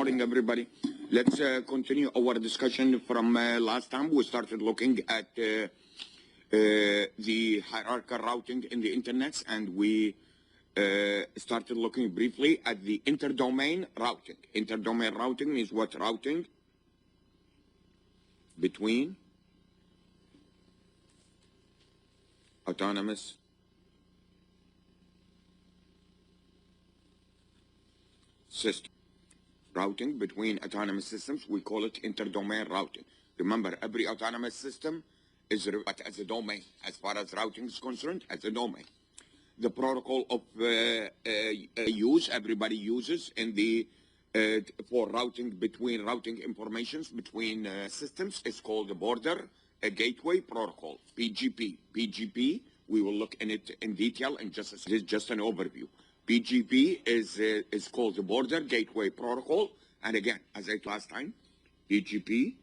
morning, everybody. Let's continue our discussion from last time. We started looking at the hierarchical routing in the internets, and we started looking briefly at the interdomain routing. Interdomain routing is what? Routing between autonomous systems. Routing between autonomous systems, we call it interdomain routing. Remember, every autonomous system is as a domain, as far as routing is concerned, as a domain. The protocol of use everybody uses in the for routing informations between systems is called the border gateway protocol, BGP. BGP, we will look in it in detail in just a second. This is just an overview. BGP is called the border gateway protocol, and again, as I said last time, BGP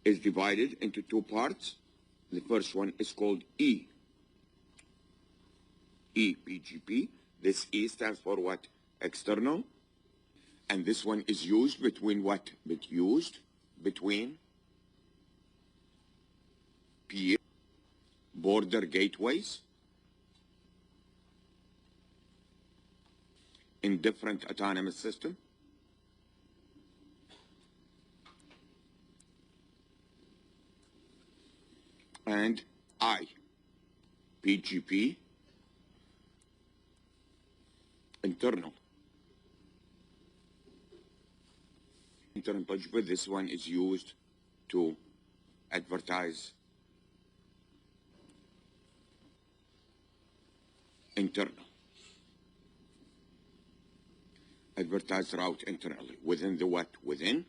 is divided into two parts. The first one is called BGP. This E stands for what? External. And this one is used between what? Between peer border gateways in different autonomous systems. And BGP internal. Internal BGP, this one is used to advertise internal. Advertise route internally. Within the what? Within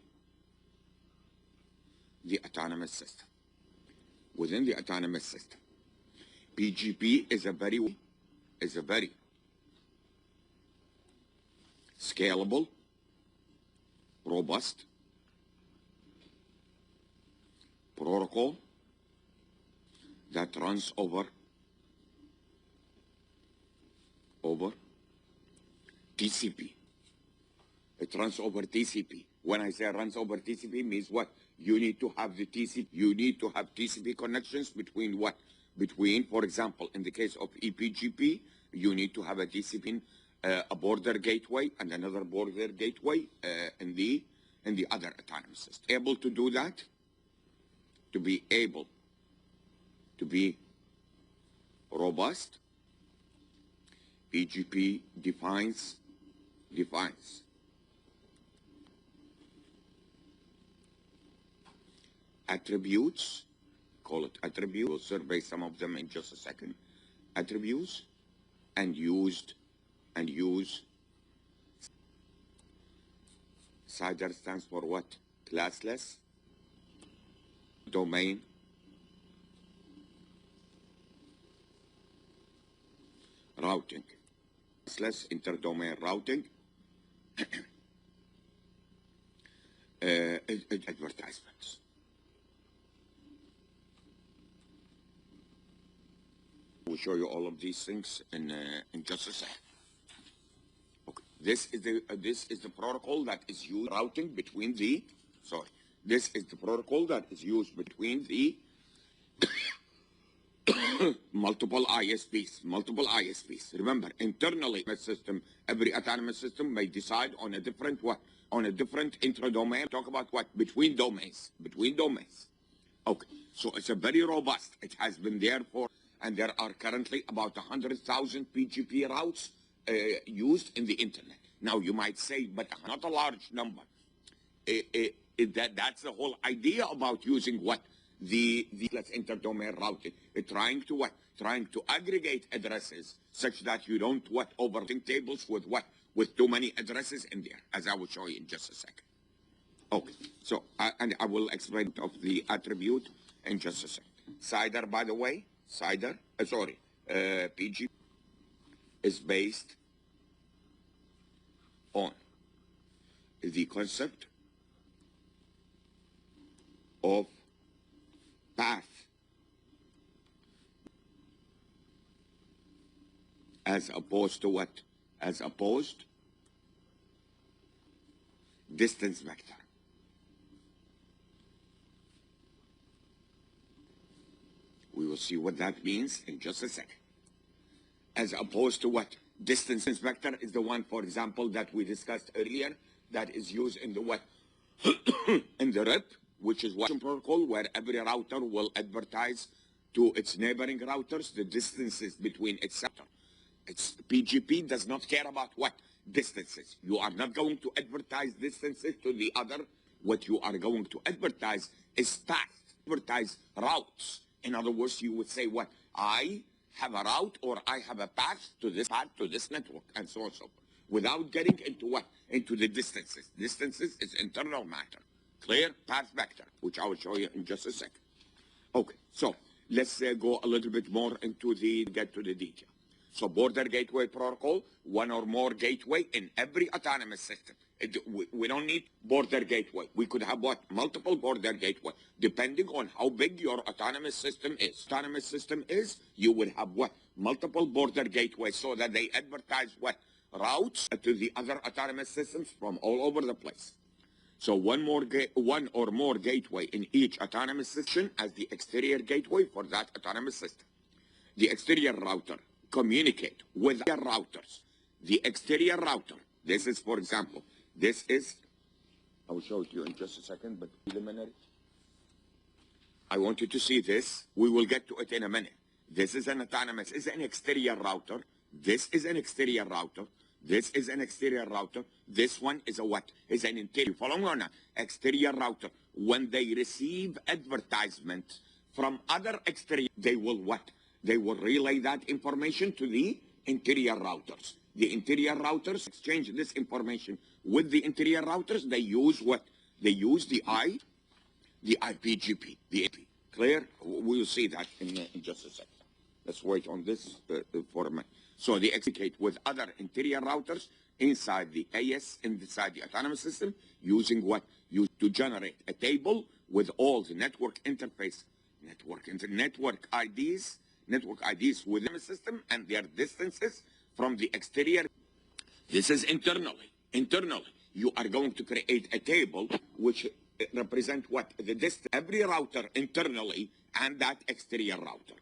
the autonomous system. Within the autonomous system. BGP is a very scalable, robust protocol that runs over TCP. It runs over TCP. When I say runs over TCP, means what? You need to have the TCP. You need to have TCP connections between what? Between, for example, in the case of eBGP, you need to have a TCP, a border gateway and another border gateway in the other autonomous system. Able to do that, to be able to be robust, BGP defines attributes, call it attributes. We'll survey some of them in just a second. Attributes and use. CIDR stands for what? Classless domain routing. Classless interdomain routing. Advertisements. We'll show you all of these things in just a second. Okay. This is the protocol that is used routing between the. This is the protocol that is used between the multiple ISPs. Remember, internally, a system, every autonomous system may decide on a different what? On a different intradomain. Talk about what? Between domains. Okay. So it's a very robust. It has been there for. And there are currently about 100,000 BGP routes used in the internet. Now you might say, but not a large number. That's the whole idea about using what? The interdomain routing. Trying to what? Trying to aggregate addresses such that you don't overthink tables with what? With too many addresses in there, as I will show you in just a second. Okay, so and I will explain of the attribute in just a second. CIDR, by the way. PG is based on the concept of path as opposed to what? As opposed distance vector. We will see what that means in just a second. As opposed to what? Distance vector is the one, for example, that we discussed earlier, that is used in the what? In the RIP, which is what protocol, where every router will advertise to its neighboring routers the distances between its router. Its PGP does not care about what? Distances. You are not going to advertise distances to the other. What you are going to advertise is path, advertise routes. In other words, you would say what? I have a route, or I have a path to this network, and so on and so forth, without getting into what? Into the distances. Distances is internal matter. Clear? Path vector, which I will show you in just a second. Okay, so let's go a little bit more into get to the detail. So border gateway protocol, one or more gateway in every autonomous system. We don't need border gateway. We could have what? Multiple border gateway, depending on how big your autonomous system is. Autonomous system is, you would have what? Multiple border gateways, so that they advertise what? Routes to the other autonomous systems from all over the place. So one or more gateway in each autonomous system as the exterior gateway for that autonomous system. The exterior router communicate with their routers. The exterior router, this is, for example, this is, I will show it to you in just a second, but preliminary. I want you to see this. We will get to it in a minute. This is an autonomous, is an exterior router. This is an exterior router. This is an exterior router. This one is a what? Is an interior. Following on a exterior router. When they receive advertisement from other exterior, they will what? They will relay that information to the interior routers. The interior routers exchange this information with the interior routers. They use what? They use the IPGP, the AP. Clear? We'll see that in just a second. Let's wait on this for a minute. So they execute with other interior routers inside the AS, inside the autonomous system, using what? To generate a table with all the network interface, network IDs within the system and their distances from the exterior. This is internally. Internally, you are going to create a table which represent what? The distance, every router internally and that exterior router.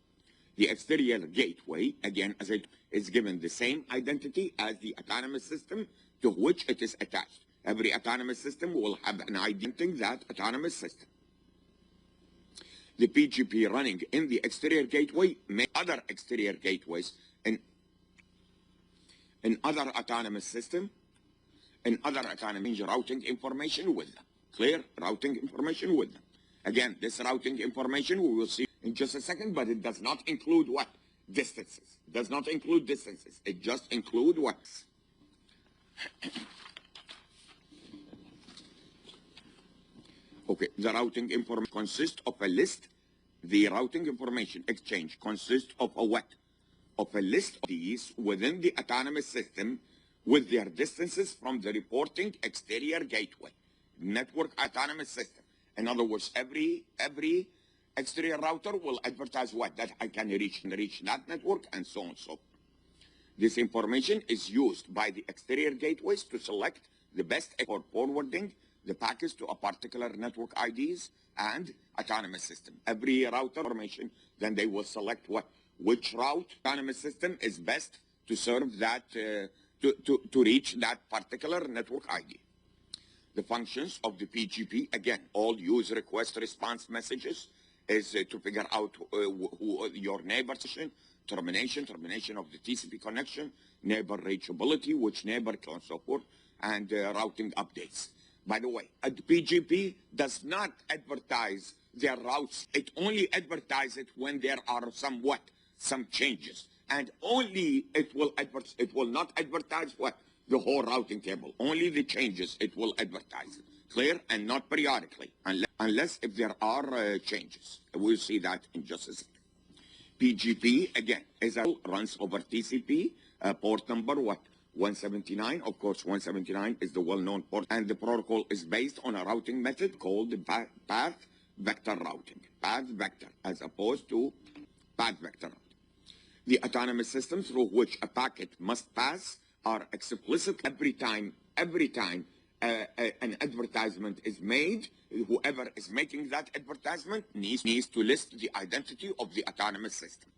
The exterior gateway, again, as it is given the same identity as the autonomous system to which it is attached. Every autonomous system will have an identity that autonomous system. The PGP running in the exterior gateway may other exterior gateways in other autonomous system, in other autonomous routing information with them. Clear? Routing information with them. Again, this routing information we will see in just a second, but it does not include what? Distances. Does not include distances. It just includes what? Okay, the routing information consists of a list. The routing information exchange consists of a what? Of a list of these within the autonomous system with their distances from the reporting exterior gateway. Network autonomous system. In other words, every exterior router will advertise what? That I can reach that network and so on and so forth. This information is used by the exterior gateways to select the best for forwarding the packets to a particular network IDs and autonomous system. Every router information, then they will select what? Which route autonomous system is best to serve that, to reach that particular network ID. The functions of the PGP, again, all use request response messages is to figure out who your neighbor session, termination of the TCP connection, neighbor reachability, which neighbor, and so forth, and routing updates. By the way, the PGP does not advertise their routes. It only advertises it when there are some changes. And only it will not advertise what? The whole routing table. Only the changes it will advertise. Clear? And not periodically, unless if there are changes. We'll see that in just a second. PGP, again, runs over TCP, port number what? 179. Of course, 179 is the well-known port. And the protocol is based on a routing method called the path vector routing. Path vector, as opposed to path vector routing. The autonomous systems through which a packet must pass are explicit every time an advertisement is made, whoever is making that advertisement needs to list the identity of the autonomous system.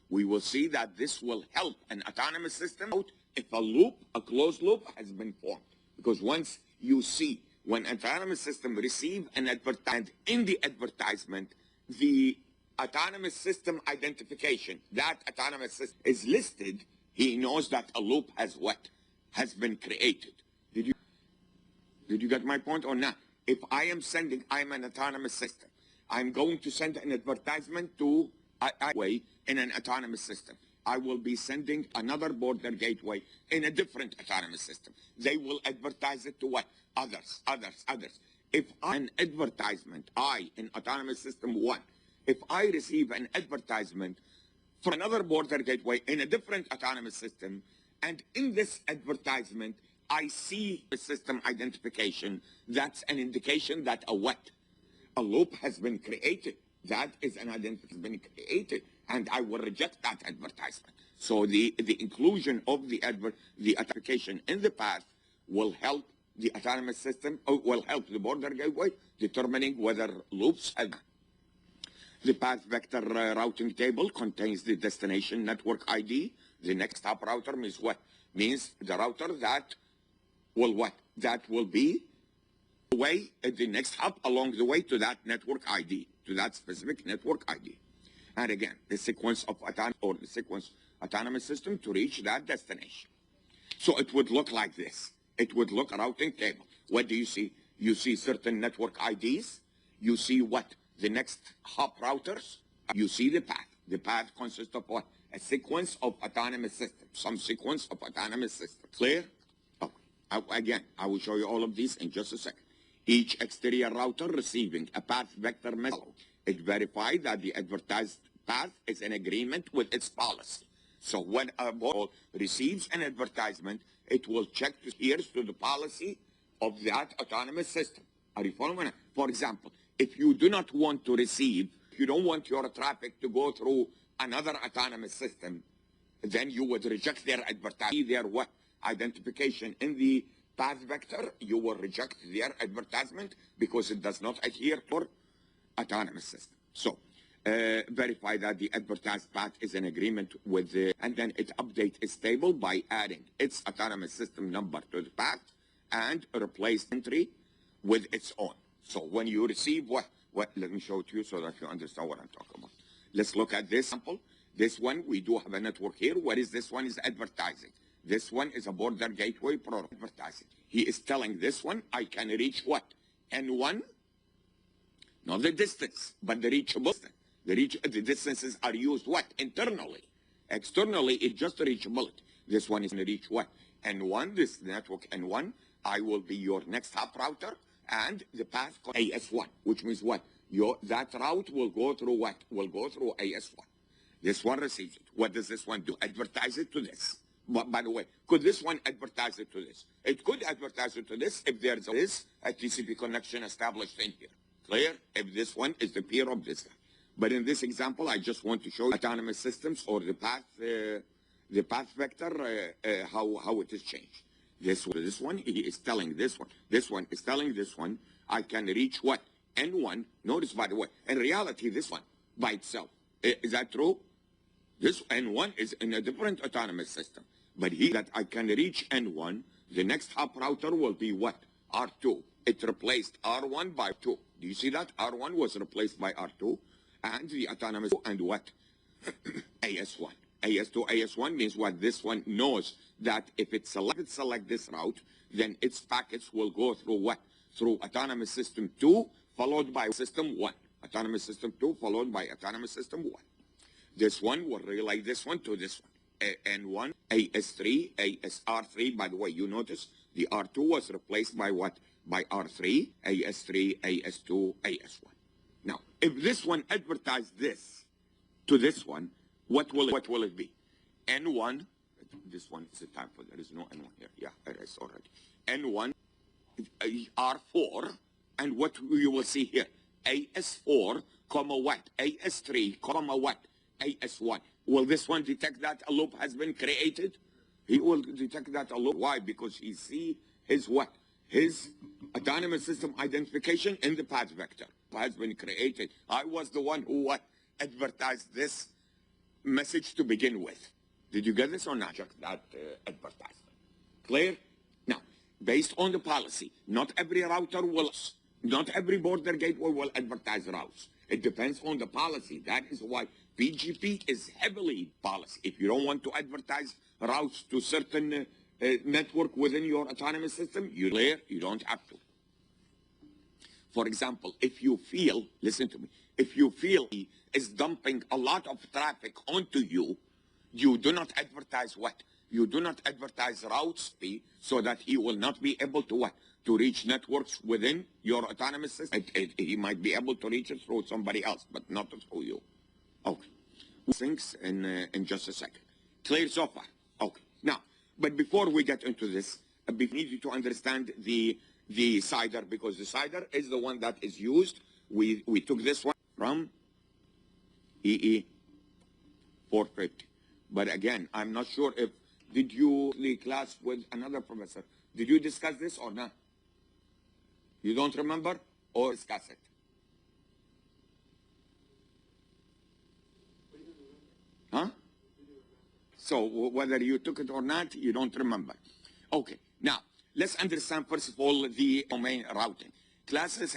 We will see that this will help an autonomous system out if a closed loop has been formed. Because once you see, when an autonomous system receives an advertisement, in the advertisement, the autonomous system identification, that autonomous system is listed, he knows that a loop has has been created. Did you get my point or not? If I'm an autonomous system, I'm going to send an advertisement to gateway in an autonomous system. I will be sending another border gateway in a different autonomous system. They will advertise it to what? Others. If an advertisement, in autonomous system 1, if I receive an advertisement from another border gateway in a different autonomous system, and in this advertisement, I see a system identification, that's an indication that a loop has been created. That is an identity has been created, and I will reject that advertisement. So the inclusion of the identification in the path will help the autonomous system, or will help the border gateway determining whether loops have. The path vector routing table contains the destination network ID. The next hop router means what? Means the router that will That will be the next hop along the way to that network ID, to that specific network ID. And again, the sequence of autonomous system to reach that destination. So it would look like this. It would look a routing table. What do you see? You see certain network IDs. You see what? The next hop routers. You see the path. The path consists of what? A sequence of autonomous systems. Some sequence of autonomous systems. Clear? Again, I will show you all of these in just a second. Each exterior router receiving a path vector message, it verifies that the advertised path is in agreement with its policy. So when a board receives an advertisement, it will check to adhere to the policy of that autonomous system. Are you following? For example, if you do not want to receive, if you don't want your traffic to go through another autonomous system, then you would reject their advertisement, their identification in the path vector. You will reject their advertisement because it does not adhere to autonomous system. So verify that the advertised path is in agreement with the, and then it updates its table by adding its autonomous system number to the path and replace entry with its own. So when you receive let me show it to you so that you understand what I'm talking about. Let's look at this sample. This one, we do have a network here. What is this one? Is advertising. This one is a border gateway product advertising. He is telling this one, I can reach what? N1, not the distance, but the reachable distance. The distances are used what? Internally. Externally, it's just reachability. This one is going to reach what? N1, this network N1. I will be your next hop router, and the path AS1, which means what? That route will go through what? Will go through AS1. This one receives it. What does this one do? Advertise it to this. But by the way, could this one advertise it to this? It could advertise it to this if there is a TCP connection established in here. Clear? If this one is the peer of this guy. But in this example, I just want to show you autonomous systems or the path vector, how it is changed. This one, he is telling this one. This one is telling this one, I can reach what? N1. Notice, by the way, in reality, this one by itself. Is that true? This N1 is in a different autonomous system. But that I can reach N1, the next hop router will be what? R2. It replaced R1 by 2. Do you see that? R1 was replaced by R2. And the autonomous, and what? AS1. AS2, AS1 means what? This one knows that if it select this route, then its packets will go through what? Through autonomous system 2, followed by system 1. Autonomous system 2, followed by autonomous system 1. This one will relay this one to this one. N1, AS3, ASR3. By the way, you notice the R2 was replaced by what? By R3, AS3, AS2, AS1. Now, if this one advertised this to this one, what will it be? N1, this one is a typo. There is no N1 here. Yeah, there is already. N1, R4, and what you will see here? AS4, comma what? AS3, comma what? AS1. Will this one detect that a loop has been created? He will detect that a loop. Why? Because he see his what? his autonomous system identification in the path vector has been created. I was the one who advertised this message to begin with. Did you get this or not? Check that advertisement. Clear? Now, based on the policy, not every router will, not every border gateway will advertise routes. It depends on the policy. That is why BGP is heavily policy. If you don't want to advertise routes to certain network within your autonomous system, you don't have to. For example, if you feel, listen to me, if you feel he is dumping a lot of traffic onto you, you do not advertise what? You do not advertise route speed so that he will not be able to what? To reach networks within your autonomous system. He might be able to reach it through somebody else, but not through you. Okay. Things in just a second. Clear so far? Okay. Now, but before we get into this, we need you to understand the CIDR, because the CIDR is the one that is used. We took this one from EE 450. But again, I'm not sure if, did you, the class with another professor, did you discuss this or not? You don't remember or discuss it? Huh? So whether you took it or not, you don't remember. Okay, now, let's understand first of all the domain routing. Classless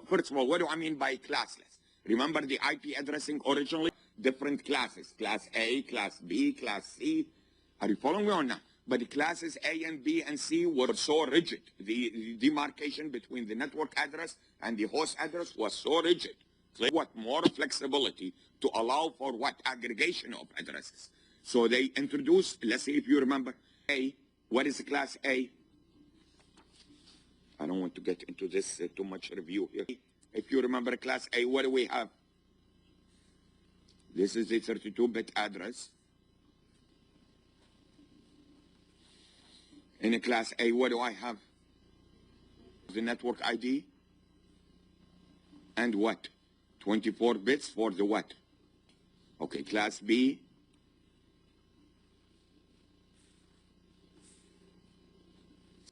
first of all, what do I mean by classless? Remember the IP addressing originally? Different classes, class A, class B, class C. Are you following me or not? But the classes A and B and C were so rigid. The demarcation between the network address and the host address was so rigid. What more flexibility to allow for what aggregation of addresses. So they introduced, let's see if you remember, A. What is the class A? I don't want to get into this too much review here. If you remember class A, what do we have? This is the 32-bit address. In a class A, what do I have? The network ID. And what? 24 bits for the what? Okay, class B.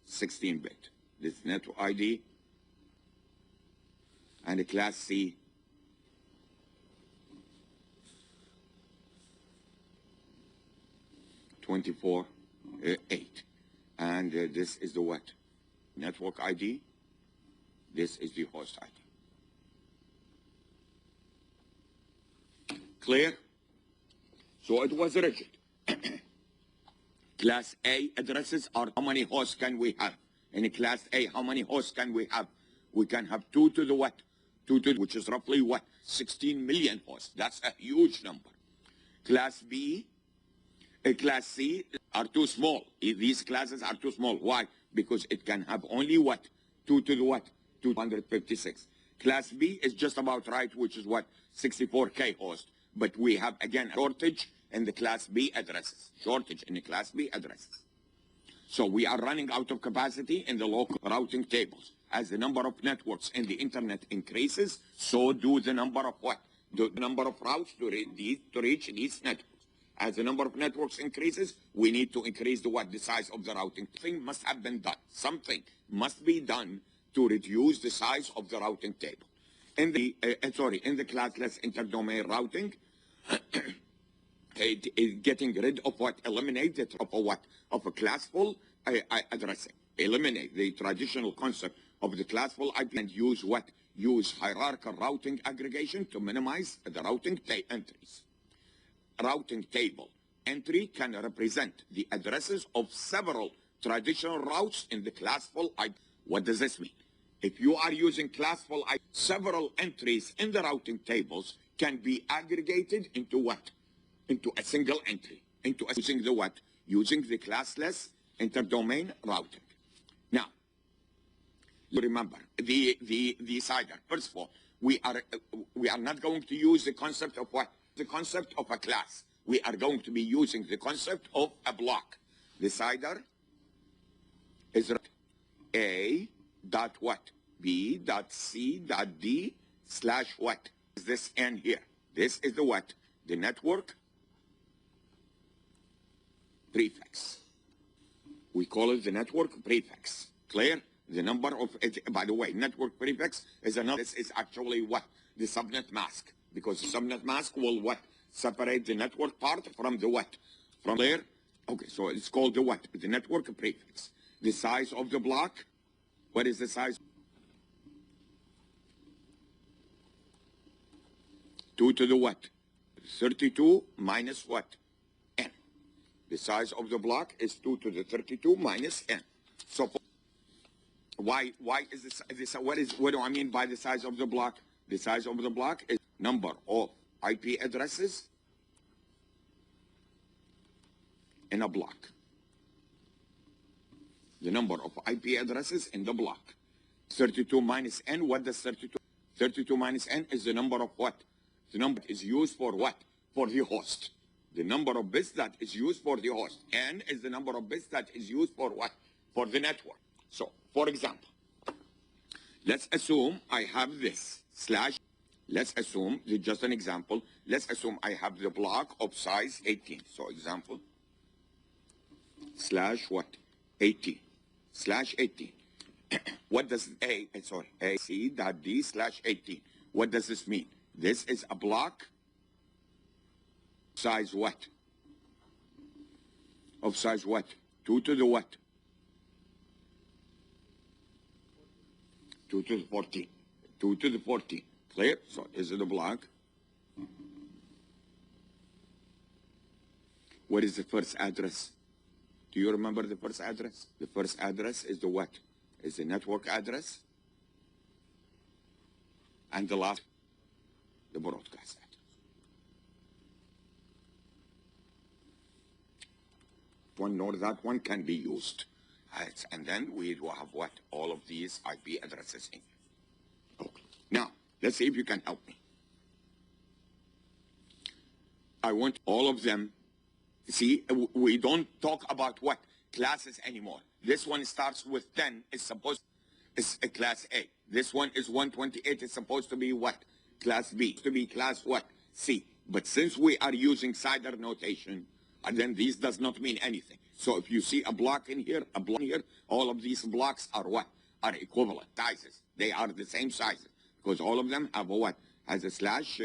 (16-bit). This network ID. And a class C. 24/8. And this is the what? Network ID. This is the host ID. Clear? So it was rigid. Class A addresses are how many hosts can we have? In class A, how many hosts can we have? We can have 2 to the what? 2 to, which is roughly what? 16 million hosts. That's a huge number. Class B, class C are too small. These classes are too small. Why? Because it can have only what? 2 to the what? 256. Class B is just about right, which is what? 64K hosts. But we have, again, a shortage in the class B addresses. Shortage in the class B addresses. So we are running out of capacity in the local routing tables. As the number of networks in the internet increases, so do the number of what? The number of routes to reach these networks. As the number of networks increases, we need to increase the what? The size of the routing. Something must have been done. Something must be done to reduce the size of the routing table. In the in the classless interdomain routing, getting rid of what? Eliminate the of a what? Of a classful addressing. Eliminate the traditional concept of the classful IP and use what? Use hierarchical routing aggregation to minimize the routing entries. Routing table entry can represent the addresses of several traditional routes in the classful IP. What does this mean? If you are using classful IP, several entries in the routing tables can be aggregated into what? Into a single entry. Using the what? Using the classless interdomain routing. Now, you remember the CIDR. First of all, we are not going to use the concept of what? The concept of a class. We are going to be using the concept of a block. The CIDR is A dot what? B dot C dot D slash what? Is this N here? This is the what? The network prefix. We call it the network prefix. Clear? The number of it, by the way, network prefix is another. This is actually what? The subnet mask. Because the subnet mask will what? Separate the network part from the what? From there. Okay, so it's called the what? The network prefix. The size of the block. What is the size? 2 to the what? 32 minus what? N. The size of the block is 2 to the 32 minus N. So why is this what do I mean by the size of the block? The size of the block is number of IP addresses in a block. The number of IP addresses in the block. 32 minus N, what does 32? 32 minus N is the number of what? The number is used for what? For the host. The number of bits that is used for the host. N is the number of bits that is used for what? For the network. So, for example, let's assume I have this slash. Let's assume, just an example, let's assume I have the block of size 18. So, example, slash what? 18. Slash 18. What does AC.D slash 18. What does this mean? This is a block size what? Of size what? 2 to the what? 2 to the 14. 2 to the 14. Clear? So is it a block? What is the first address? Do you remember the first address? The first address is the what? Is the network address. And the last, the broadcast address. One nor that one can be used. And then we will have what? All of these IP addresses in. Okay. Now, let's see if you can help me. I want all of them. See, we don't talk about what? Classes anymore. This one starts with 10. It's supposed it's a class A. This one is 128. It's supposed to be what? Class B. To be class what? C. But since we are using CIDR notation, then this does not mean anything. So if you see a block in here, a block here, all of these blocks are what? Are equivalent sizes. They are the same sizes because all of them have a what? Has a slash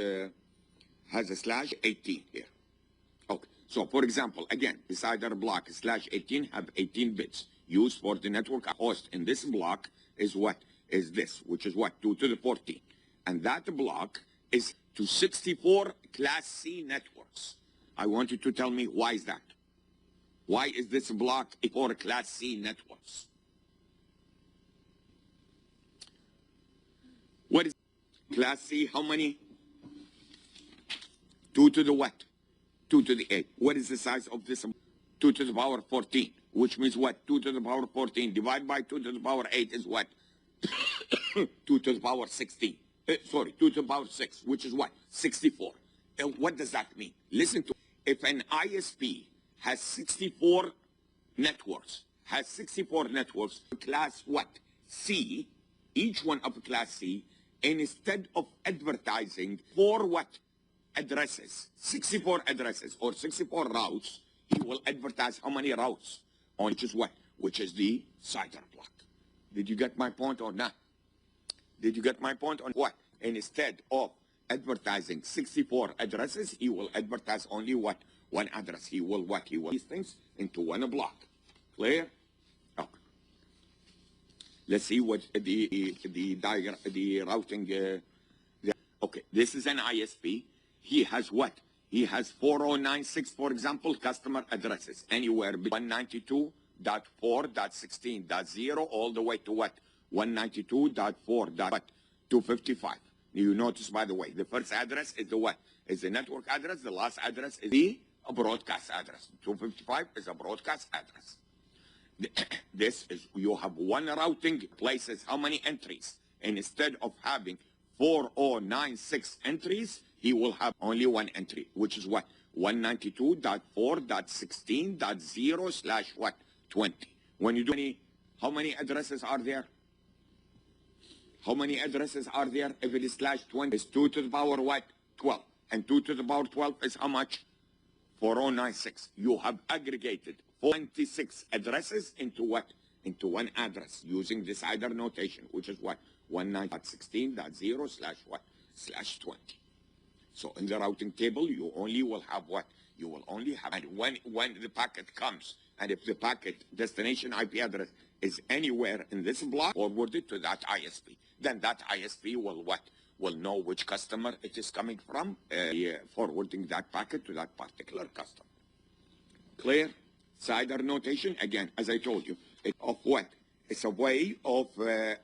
18 here. Okay. So for example, again, the CIDR block slash 18 have 18 bits used for the network host. In this block is what? Is this, which is what? 2 to the 14. And that block is to 64 class C networks. I want you to tell me why is that? Why is this block for class C networks? What is class C? How many? 2 to the what? 2 to the 8. What is the size of this? 2 to the power 14, which means what? 2 to the power 14 divided by 2 to the power 8 is what? 2 to the power 16. 2 to the power 6, which is what? 64. What does that mean? Listen to, if an ISP has 64 networks, class what? C, each one of class C, and instead of advertising for what? Addresses, 64 addresses or 64 routes, he will advertise how many routes on which is what? Which is the CIDR block. Did you get my point or not? Did you get my point on what? And instead of advertising 64 addresses, he will advertise only what? One address. He will what? He will these things into one block. Clear? Okay. Let's see what the diagram, the routing. Okay, this is an ISP. He has what? He has 4096, for example, customer addresses anywhere between 192.4.16.0 all the way to what? 192.4.255. You notice, by the way, the first address is the what? Is the network address. The last address is the broadcast address. 255 is a broadcast address. This is, you have one routing places how many entries? And instead of having 4096 entries, he will have only one entry, which is what? 192.4.16.0 slash what? 20. When you do how many addresses are there? How many addresses are there? If it is slash 20, it's 2 to the power what? 12. And 2 to the power 12 is how much? 4096. You have aggregated 496 addresses into what? into one address using this either notation, which is what? 192.16.0 slash what? Slash 20. So in the routing table, you only will have what? You will only have, and when the packet comes, and if the packet destination IP address is anywhere in this block, forwarded to that ISP, then that ISP will what? Will know which customer it is coming from, forwarding that packet to that particular customer. Clear? Cider notation, again, as I told you, of what? It's a way of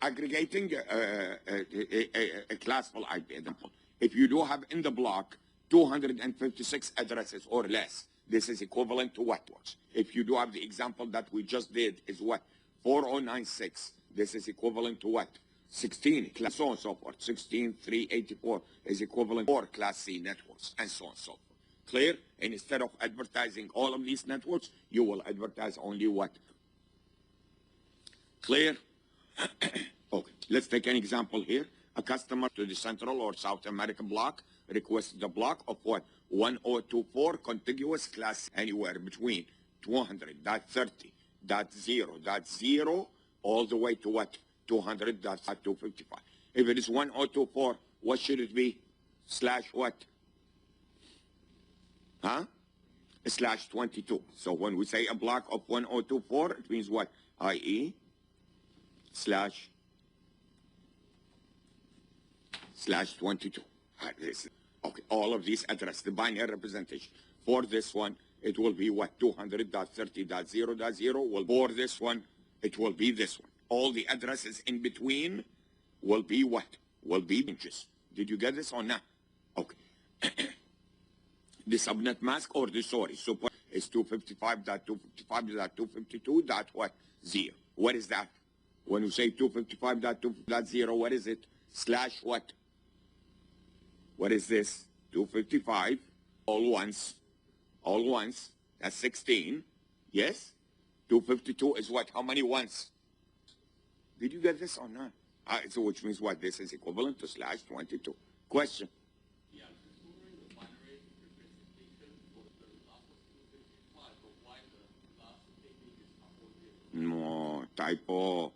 aggregating a classful IP example. If you do have in the block 256 addresses or less, this is equivalent to what works. If you do have the example that we just did is what? 4096, this is equivalent to what? 16, so on and so forth. 16384 is equivalent to 4 Class C networks, and so on and so forth. Clear? And instead of advertising all of these networks, you will advertise only what? Clear? Okay, let's take an example here. A customer to the Central or South American block requested a block of what? 1024 contiguous class anywhere between 200.30.0.0 all the way to what? 200.255. If it is 1024, what should it be? Slash what? Huh? Slash 22. So when we say a block of 1024, it means what? I.e. slash 22. Okay, all of these address, the binary representation. For this one, it will be what? 200.30.0.0. Well, for this one, it will be this one. All the addresses in between will be what? Will be inches. Did you get this or not? Okay. The subnet mask or the sorry, so is 255.255.252. What? 0. What is that? When you say 255.2.0, what is it? Slash what? What is this? 255, all once, that's 16, yes? 252 is what? How many ones? Did you get this or not? So which means what? This is equivalent to slash 22. Question? Yeah, I'm just wondering the binary representation for the last was 255, but why the last technique is not 40? No, typo.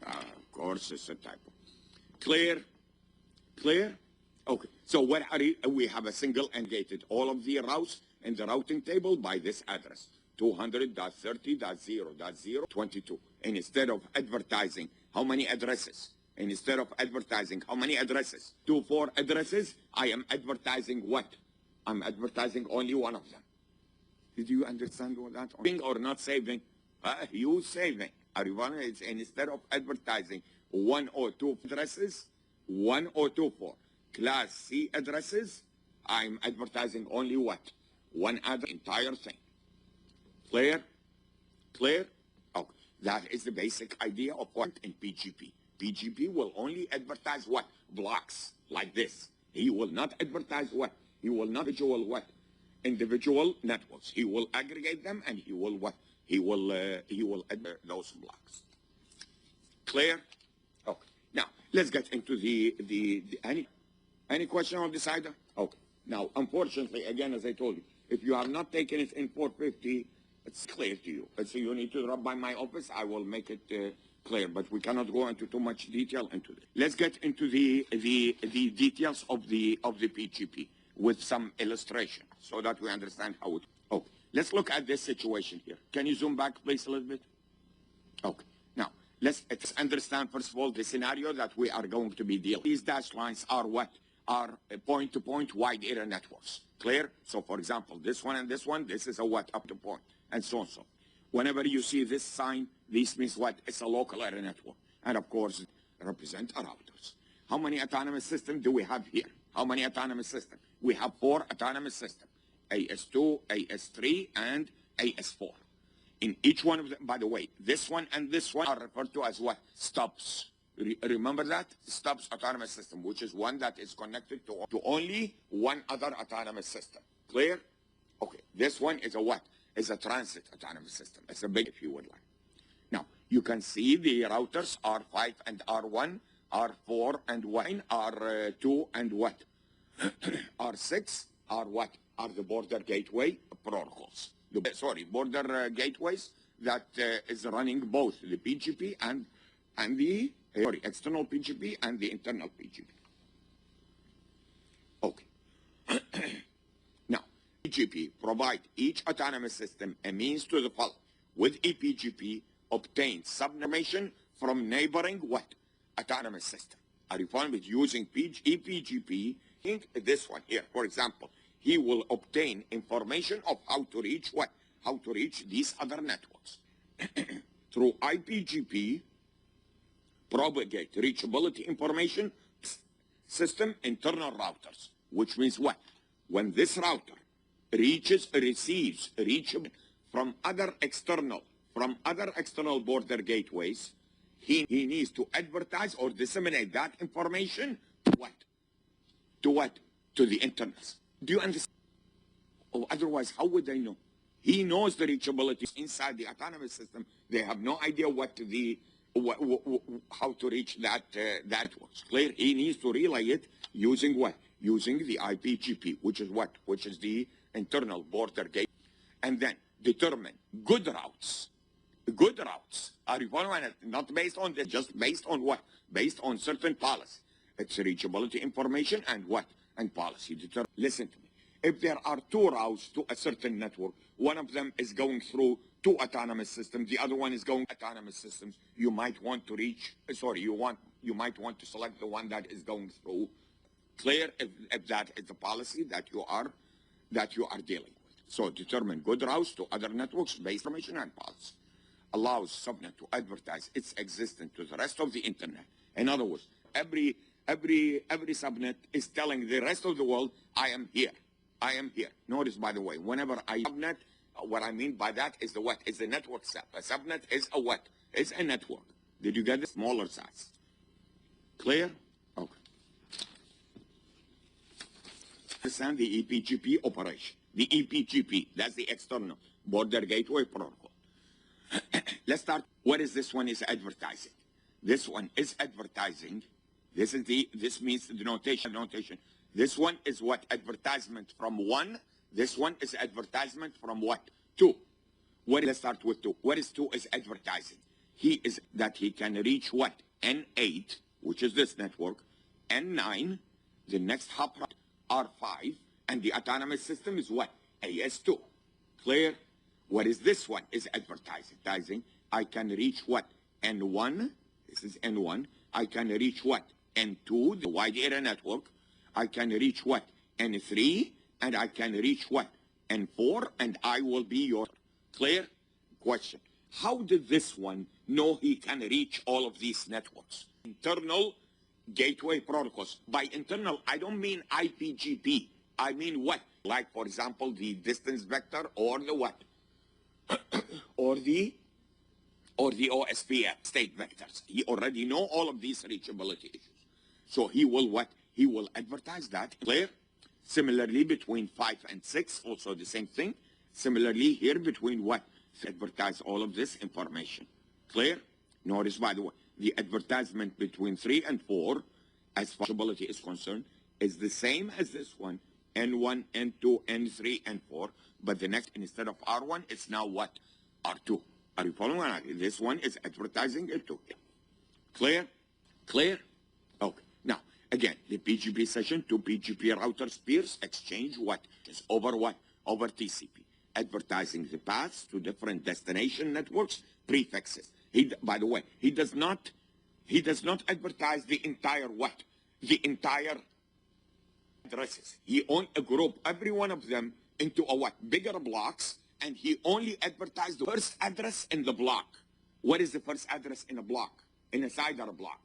Of course, it's a typo. Clear? Clear? Okay. So what are we have a single and gated all of the routes in the routing table by this address 200.30.0.022. And instead of advertising how many addresses, 24 addresses, I am advertising what? I'm advertising only one of them. Did you understand what that? Saving or not saving? You saving. And instead of advertising 102 addresses, 1024 Class C addresses, I'm advertising only what? One address, entire thing. Clear? Clear? Okay. That is the basic idea of what in PGP. PGP will only advertise what? Blocks like this. He will not advertise what? He will not individual what? Individual networks. He will aggregate them and he will what? He will advertise those blocks. Clear? Okay. Now let's get into any question on this either? Okay. Now unfortunately, again, as I told you, if you have not taken it in 450, it's clear to you. So you need to drop by my office. I will make it clear, but we cannot go into too much detail into this. Let's get into the details of the PGP with some illustration so that we understand how it. Okay. Let's look at this situation here. Can you zoom back, please, a little bit? Okay. Now let's understand first of all the scenario that we are going to be dealing. These dashed lines are what? Are point-to-point wide area networks. Clear? So for example, this one and this one, this is a what? Up to point, and so on. So whenever you see this sign, this means what? It's a local area network. And of course, represent our routers. How many autonomous systems do we have here? How many autonomous systems? We have 4 autonomous systems. AS2, AS3, and AS4. In each one of them, by the way, this one and this one are referred to as what? Stubs. Remember that? Stubs autonomous system, which is one that is connected to only one other autonomous system. Clear? Okay. This one is a what? Is a transit autonomous system. It's a big, if you would like. Now, you can see the routers R5 and R1, R4 and 1, R2 and what? R6, are what? Are the border gateway protocols. Border gateways that is running both the PGP and the external PGP and the internal PGP. Okay. Now, PGP provide each autonomous system a means to the following. With ePGP, obtain subinformation from neighboring what? Autonomous system. Are you following with using ePGP? Think this one here, for example, he will obtain information of how to reach what? How to reach these other networks. Through IPGP, propagate reachability information system internal routers, which means what? When this router receives reachable from other external border gateways, he needs to advertise or disseminate that information to what? To what? To the internals. Do you understand? Or otherwise, how would they know? He knows the reachability inside the autonomous system. They have no idea how to reach that networks. Clear? He needs to relay it using what? Using the IPGP, which is what? Which is the internal border gate. And then determine good routes. Good routes. Are you following it? Not based on this, just based on what? Based on certain policy. It's reachability information and what? And policy. Listen to me. If there are two routes to a certain network, one of them is going through two autonomous systems, the other one is going autonomous systems, you might want to you might want to select the one that is going through. Clear? If that is the policy that you are dealing with. So determine good routes to other networks based on information and policy. Allows subnet to advertise its existence to the rest of the internet. In other words, every subnet is telling the rest of the world, I am here. I am here. Notice, by the way, whenever I subnet, what I mean by that is the what? Is the network sub. A subnet is a what? Is a network. Did you get the smaller size? Clear? Okay. Understand the ePGP operation. The ePGP, that's the external border gateway protocol. Let's start. What is this one is advertising? This one is advertising. This means the notation. This one is what? Advertisement from one. This one is advertisement from what? Two. Let's start with two. What is two is advertising? He can reach what? N8, which is this network. N9, the next hop R5, and the autonomous system is what? AS2. Clear? What is this one? Is advertising. I can reach what? N1. This is N1. I can reach what? N2, the wide area network. I can reach what? N3, and I can reach what? N4, and I will be your. Clear? Question. How did this one know he can reach all of these networks? Internal gateway protocols. By internal, I don't mean IPGP. I mean what? Like, for example, the distance vector or the what? or the OSPF state vectors. He already know all of these reachability issues. So he will what? He will advertise that. Clear? Similarly, between 5 and 6, also the same thing. Similarly, here between what? Advertise all of this information. Clear? Notice, by the way, the advertisement between 3 and 4, as far as reachability is concerned, is the same as this one. N1, N2, N3, and 4. But the next, instead of R1, it's now what? R2. Are you following? This one is advertising it too. Clear? Clear? Okay. Now, again, the PGP session, two PGP router peers exchange what? Is over what? Over TCP. Advertising the paths to different destination networks, prefixes. By the way, he does not advertise the entire what? The entire addresses. He only group every one of them into a what? Bigger blocks, and he only advertised the first address in the block. What is the first address in a block? In a CIDR block.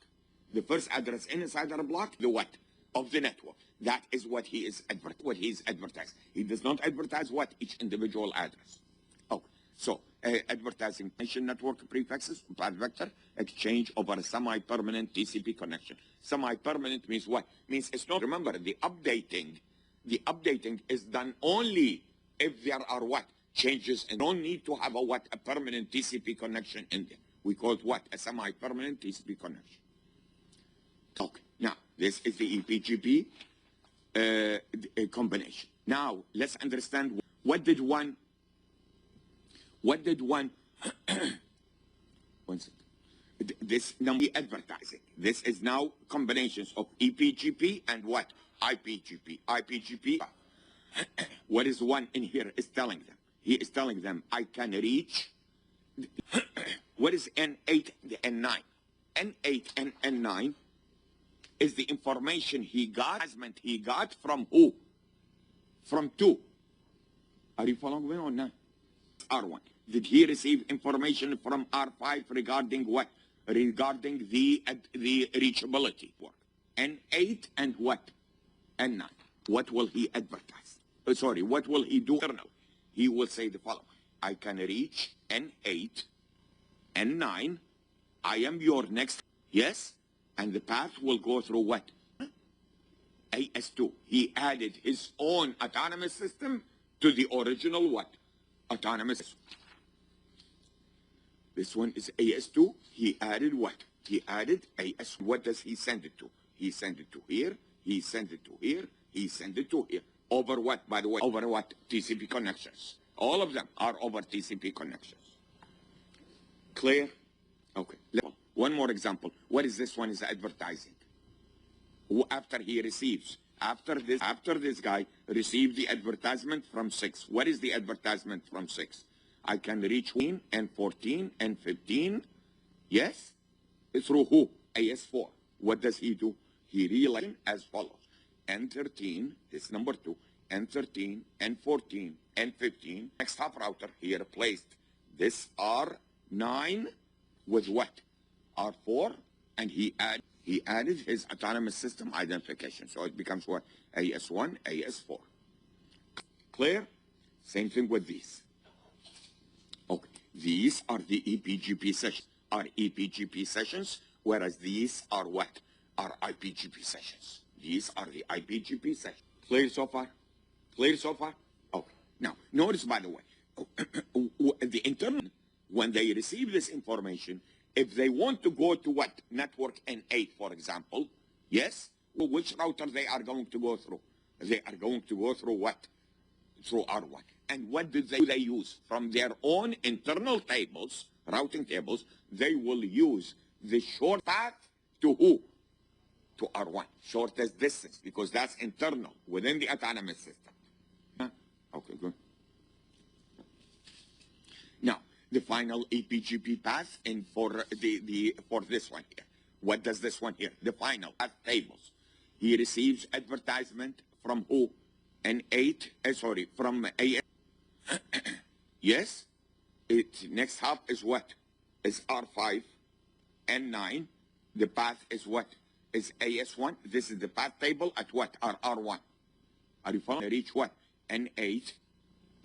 The first address in a CIDR block, the what? Of the network. That is what he is advertised. He does not advertise what? Each individual address. Okay. So advertising network prefixes, path vector, exchange over a semi-permanent TCP connection. Semi-permanent means what? Means it's not, remember, the updating is done only if there are what? Changes, and don't need to have a permanent TCP connection in there. We call it what? A semi-permanent TCP connection. Okay. Now, this is the ePGP combination. Now, let's understand what did one, one second. This number advertising. This is now combinations of EPGP and what? IPGP. IPGP. What is one in here is telling them? He is telling them, I can reach. What is N8 and N9? N8 and N9 is the information he got from who? From two. Are you following me or not? R1. Did he receive information from R5 regarding what? Regarding the reachability work. N8 and what? N9. What will he advertise? What will he do? He will say the following. I can reach N8, N9. I am your next. Yes? And the path will go through what? AS2. He added his own autonomous system to the original what? Autonomous. This one is AS2. He added what? He added AS. What does he send it to? He sent it to here. He sent it to here. He sent it to here. Over what, by the way? Over what? TCP connections. All of them are over TCP connections. Clear? Okay. One more example. What is this one is advertising? After he receives, after this guy received the advertisement from 6. What is the advertisement from 6? I can reach 14 and 14 and 15. Yes? Through who? AS4. What does he do? He realized as follows. N13 is number 2. N13, N14, N15. Next hop router, he replaced this R9 with what? R4, and he added his autonomous system identification. So it becomes what? AS1, AS4. Clear? Same thing with these. Okay, these are the EPGP sessions. Are EPGP sessions, whereas these are what? Are IPGP sessions. These are the IPGP sessions. Clear so far? Clear so far? Okay. Now, notice, by the way, the internal, when they receive this information, if they want to go to what? Network N8, for example, yes? Which router they are going to go through? They are going to go through what? Through R1. And what do they use? From their own internal tables, routing tables, they will use the short path to who? To R1. Shortest distance, because that's internal, within the autonomous system. Okay, good. Now, the final EPGP path in for this one here. What does this one here? The final path tables. He receives advertisement from who? N8, from AS. Yes? Next hop is what? Is R5, N9. The path is what? Is AS1. This is the path table at what? R1. Are you following? Reach what? N8,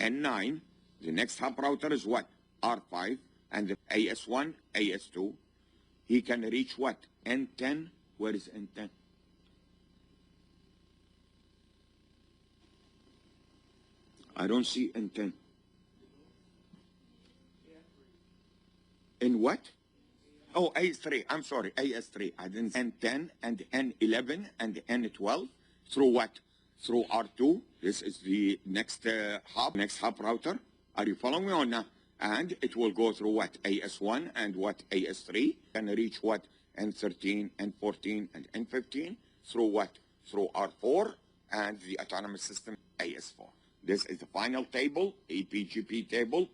N9. The next hop router is what? R5. And the AS1, AS2. He can reach what? N10. Where is N10? I don't see N10. In what? Oh, AS3. I'm sorry, AS3. I didn't. N10 and N11 and N12 through what? Through R2. This is the next hop router. Are you following me or not? And it will go through what? AS1 and what? AS3. Can reach what? N13, N14, and N15 through what? Through R4 and the autonomous system AS4. This is the final table, EPGP table.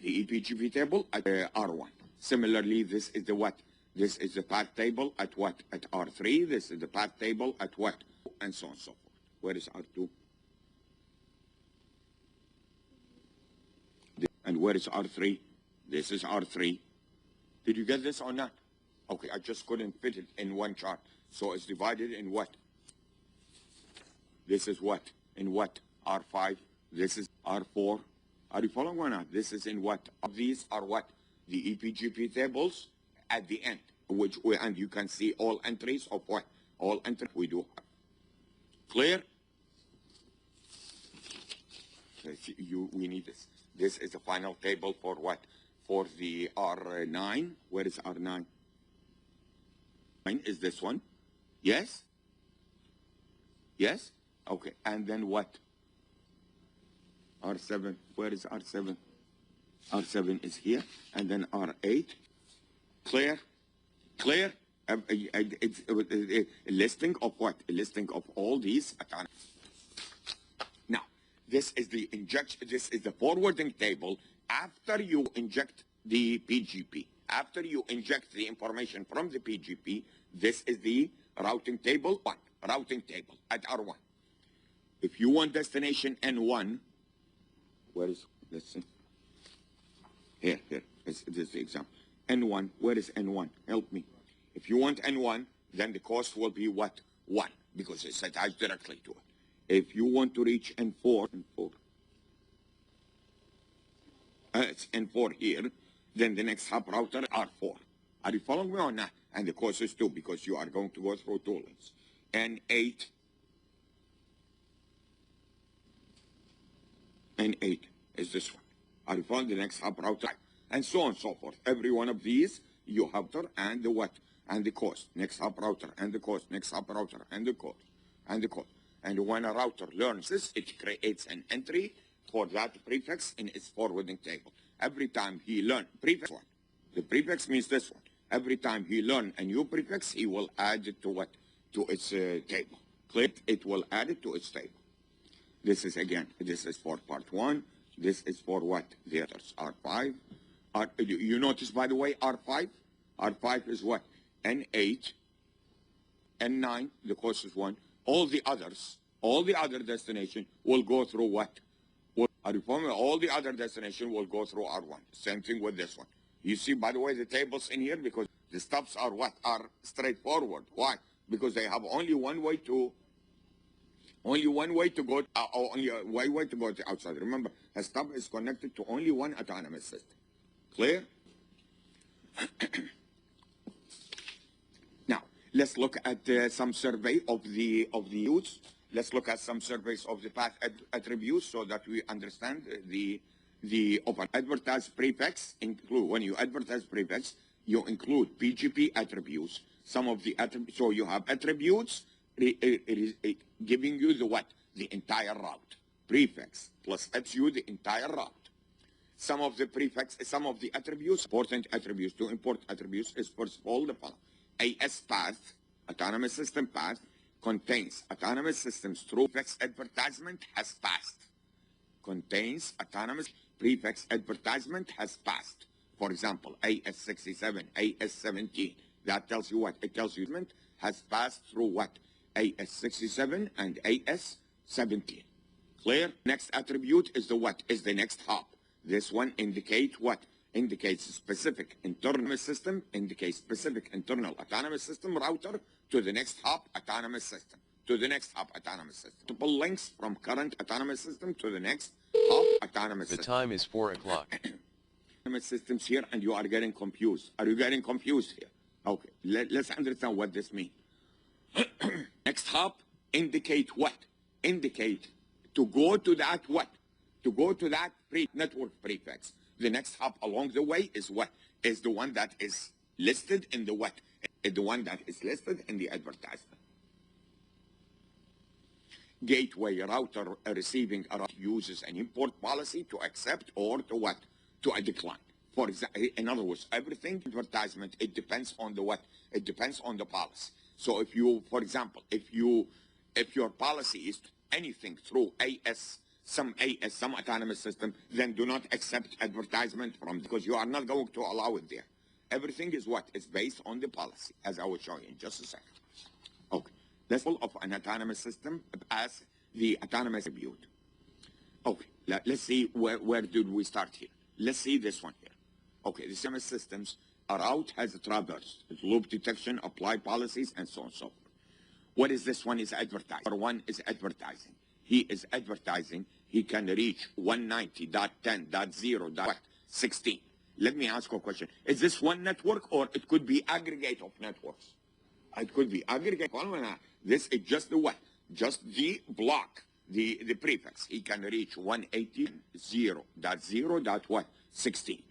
The EPGP table at R1. Similarly, this is the what? This is the path table at what? At R3. This is the path table at what? And so on and so forth. Where is R2? And where is R3? This is R3. Did you get this or not? Okay, I just couldn't fit it in one chart. So it's divided in what? This is what? In what? R5. This is R4. Are you following or not? This is in what? These are what? The EPGP tables at the end, and you can see all entries of what? All entries we do have. Clear? We need this. This is the final table for what? For the R9. Where is R9? Is this one? Yes? Yes? Okay. And then what? R7, where is R7? R7 is here, and then R8. Clear? Clear? It's a listing of what? A listing of all these autonomous. Now, this is the injection, this is the forwarding table after you inject the PGP. After you inject the information from the PGP, this is the routing table 1, routing table at R1. If you want destination N1, where is, let's see. Here, this is the example. N1, where is N1? Help me. If you want N1, then the cost will be what? 1, because it's attached directly to it. If you want to reach N4, it's N4 here, then the next hub router R4. Are you following me or not? And the cost is 2, because you are going to go through 2 lanes. N8, N8 is this one. Are you following the next hub router? And so on and so forth. Every one of these, you router and the what? And the cost. Next hub router and the cost. Next hub router and the cost. And the cost. And when a router learns this, it creates an entry for that prefix in its forwarding table. Every time he learns prefix one, the prefix means this one. Every time he learns a new prefix, he will add it to what? To its table. Click, it will add it to its table. This is again, this is for part 1. This is for what? The others. R5. You notice, by the way, R5? R5 is what? N8, N9, the cost is 1. All the other destination will go through what? Are you following? All the other destination will go through R1. Same thing with this one. You see, by the way, the tables in here, because the stops are what? Are straightforward. Why? Because they have only one way to go, only one way to go to outside. Remember, a stop is connected to only one autonomous system. Clear? Now, let's look at some survey of the use. Let's look at some surveys of the path attributes so that we understand the advertised prefix. Include, when you advertise prefix, you include PGP attributes. Some of the attributes, so you have attributes giving you the what? The entire route. Prefix plus you the entire route. Some of the prefix, some of the attributes, important attributes, to import attributes is first of all the following. AS path, autonomous system path, contains autonomous systems through prefix advertisement has passed. Contains autonomous prefix advertisement has passed. For example, AS67, AS17. That tells you what? It tells you has passed through what? AS67 and AS17. Clear? Next attribute is the what? Is the next hop. This one indicates what? Indicates specific internal system, indicates specific internal autonomous system router to the next hop autonomous system. To the next hop autonomous system. Multiple links from current autonomous system to the next hop autonomous system. The time is 4 o'clock. Autonomous systems here, and you are getting confused. Are you getting confused here? Okay, let's understand what this means. Next hop indicate what? Indicate to go to that what? To go to that network prefix. The next hop along the way is what? Is the one that is listed in the what? Is the one that is listed in the advertisement. Gateway router receiving a router uses an import policy to accept or to what? To a decline. For example, in other words, everything advertisement, it depends on the what? It depends on the policy. So if you, for example, if your policy is anything through some autonomous system, then do not accept advertisement from, because you are not going to allow it there. Everything is what? It's based on the policy, as I will show you in just a second. Okay. That's all of an autonomous system as the autonomous attribute. Okay. Let's see where did we start here. Let's see this one here. Okay. The autonomous systems, a route has a traverse, loop detection, apply policies, and so on and so forth. What is this one is advertising? Number one is advertising. He is advertising. He can reach 190.10.0.16. Let me ask you a question. Is this one network, or it could be aggregate of networks? It could be aggregate. This is just the what? Just the block, the prefix. He can reach 180.0.0.16.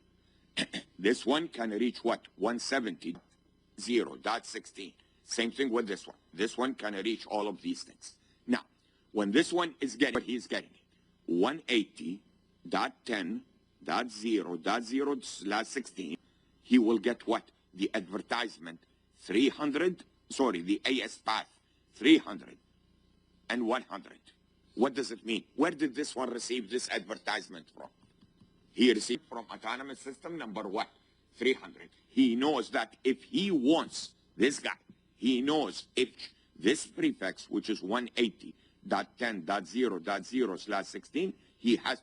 This one can reach what? 170.0.16. Same thing with this one. This one can reach all of these things. Now, when this one is getting what he's getting, 180.10.0.0/16, he will get what? The advertisement 300, sorry, the AS path 300 and 100. What does it mean? Where did this one receive this advertisement from? He received from autonomous system number what? 300. He knows that if he wants, this guy, he knows if this prefix, which is 180.10.0.0/16, he has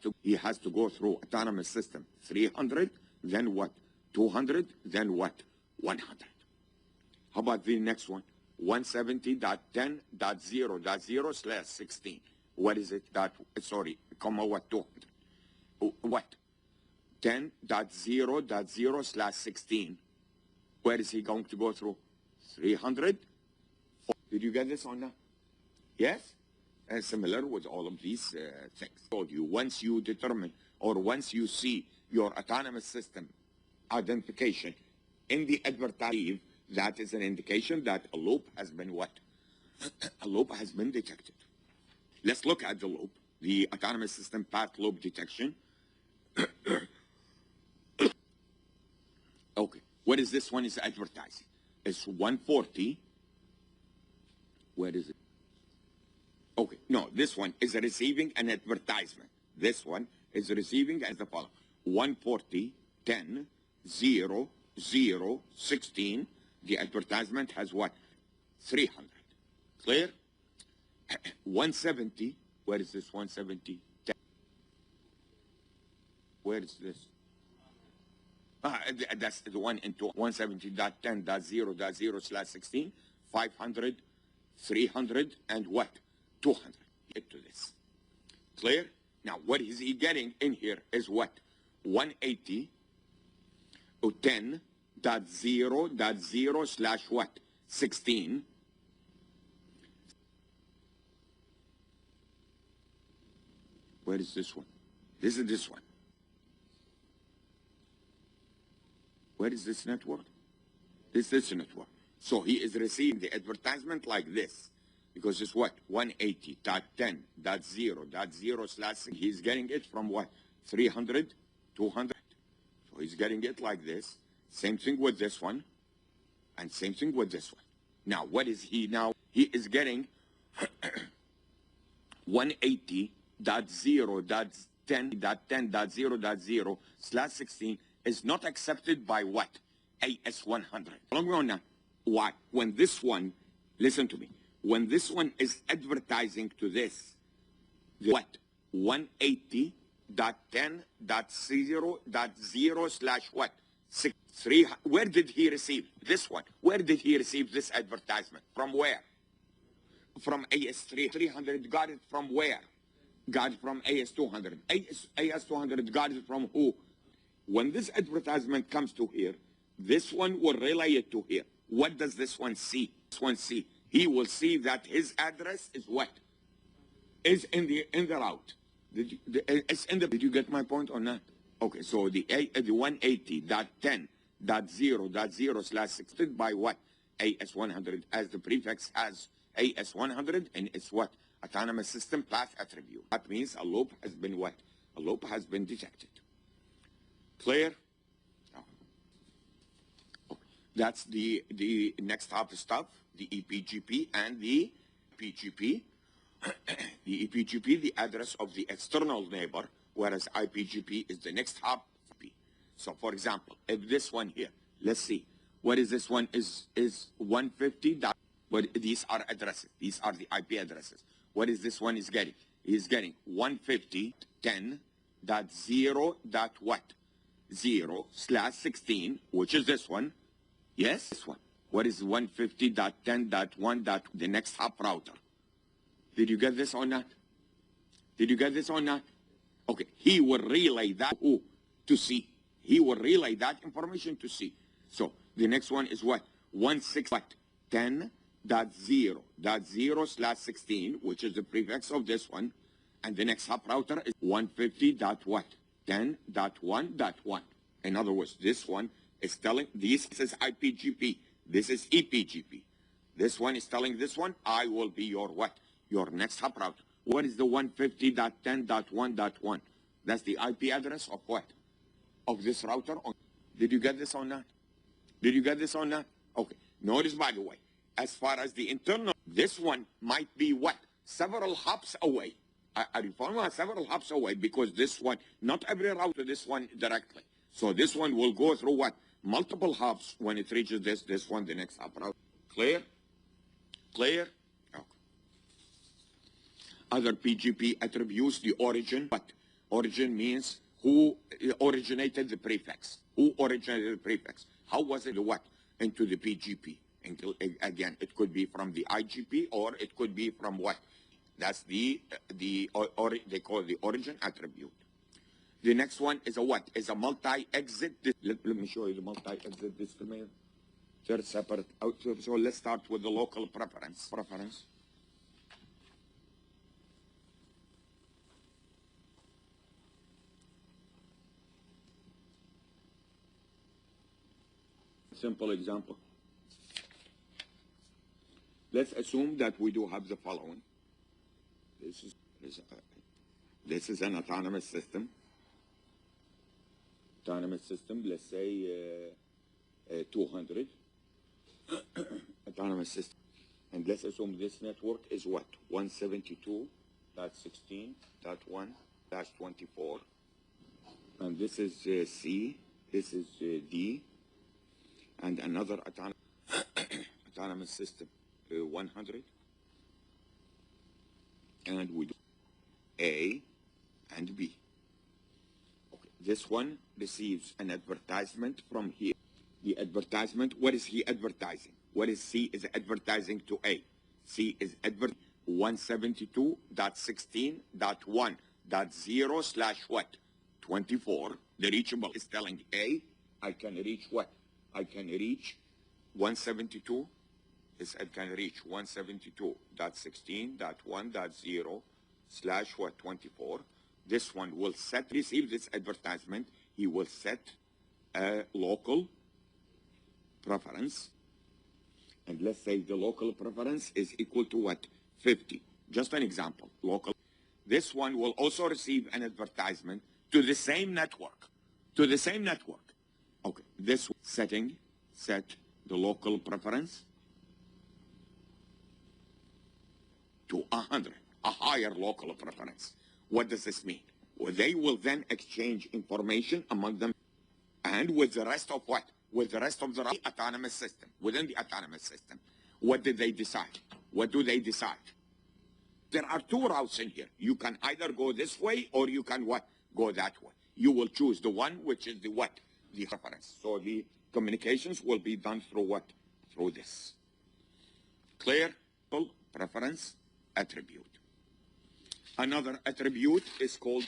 to go through autonomous system 300, then what? 200, then what? 100. How about the next one? 170.10.0.0/16. What is it? Sorry, comma what? 200. What? 10.0.0/16. Where is he going to go through? 300. Did you get this or not? Yes? And similar with all of these things. I told you, once you determine or once you see your autonomous system identification in the advertisement, that is an indication that a loop has been what? A loop has been detected. Let's look at the loop, the autonomous system path loop detection. Okay, what is this one is advertising? It's 140. Where is it? Okay, no, this one is receiving an advertisement. This one is receiving as the following: 140.10.0.0/16. The advertisement has what? 300. Clear? 170. Where is this 170? 10. Where is this? That's the one into 170.10.0.0/16. 500, 300, and what? 200. Get to this. Clear? Now, what is he getting in here is what? 180 or 10.0.0/what? 16. Where is this one? This is this one. Where is this network? This is the network. So he is receiving the advertisement like this. Because it's what? 180.10.0.0/. He's getting it from what? 300, 200. So he's getting it like this. Same thing with this one. And same thing with this one. Now, what is he now? He is getting 180.10.0.0/16 is not accepted by what? AS100. Why? When this one, listen to me. When this one is advertising to this, what? 180.10.0.0/what? 3. Where did he receive this one? Where did he receive this advertisement? From where? From AS3. 300 got it from where? Got it from AS200. AS200 got it from who? When this advertisement comes to here, this one will relay it to here. What does this one see? This one see. He will see that his address is what? Is in the route. Did you get my point or not? Okay, so the 180.10.0.0/16 by what? AS100, as the prefix has AS100, and it's what? Autonomous system path attribute. That means a loop has been what? A loop has been detected. Clear? Okay. That's the next type of stuff, the EPGP and the PGP. The EPGP, the address of the external neighbor, whereas IPGP is the next hop. So, for example, if this one here, let's see, what is this one? Is 150. But these are addresses. These are the IP addresses. What is this one is getting? He's getting 150.10.0.what? 0/16, which is this one. Yes, this one. What is 150.10.1. The next hop router? Did you get this or not? Did you get this or not? Okay, he will relay that to C. He will relay that information to C. So the next one is what? 160.10.0.0/16, which is the prefix of this one. And the next hop router is 150.what? 10.1.1. In other words, this one is telling, this is IPGP. This is EPGP. This one is telling this one, I will be your what? Your next hop router. What is the 150.10.1.1? That's the IP address of what? Of this router. Did you get this or not? Did you get this or not? Okay. Notice, by the way, as far as the internal, this one might be what? Several hops away. Are you following? Several hops away, because this one, not every router, this one directly. So this one will go through what? Multiple hops when it reaches this one, the next hop route. Clear? Clear? Okay. Other PGP attributes, the origin. What? Origin means who originated the prefix. Who originated the prefix? How was it what? Into the PGP. Again, it could be from the IGP or it could be from what? That's they call it the origin attribute. The next one is a what? Is a multi-exit. Let me show you the multi-exit discriminator. Third separate out. So let's start with the local preference. Simple example. Let's assume that we do have the following. This is an autonomous system. Let's say 200. Autonomous system. And let's assume this network is what? 172.16.1-24. And this is C. This is D. And another autonomous system, 100. And we do A and B. Okay. This one receives an advertisement from here. The advertisement, what is he advertising? What is C is advertising to A? C is 172.16.1.0/what? 24. The reachable is telling A, I can reach what? I can reach 172. I can reach 172.16.1.0/what? 24. This one will receive this advertisement. He will set a local preference. And let's say the local preference is equal to what? 50. Just an example. Local. This one will also receive an advertisement to the same network. Okay. This setting, set the local preference to 100, a higher local preference. What does this mean? Well, they will then exchange information among them and with the rest of what? With the rest of the autonomous system, within the autonomous system. What did they decide? What do they decide? There are two routes in here. You can either go this way or you can what? Go that way. You will choose the one which is the what? The preference. So the communications will be done through what? Through this. Clear? Preference attribute. Another attribute is called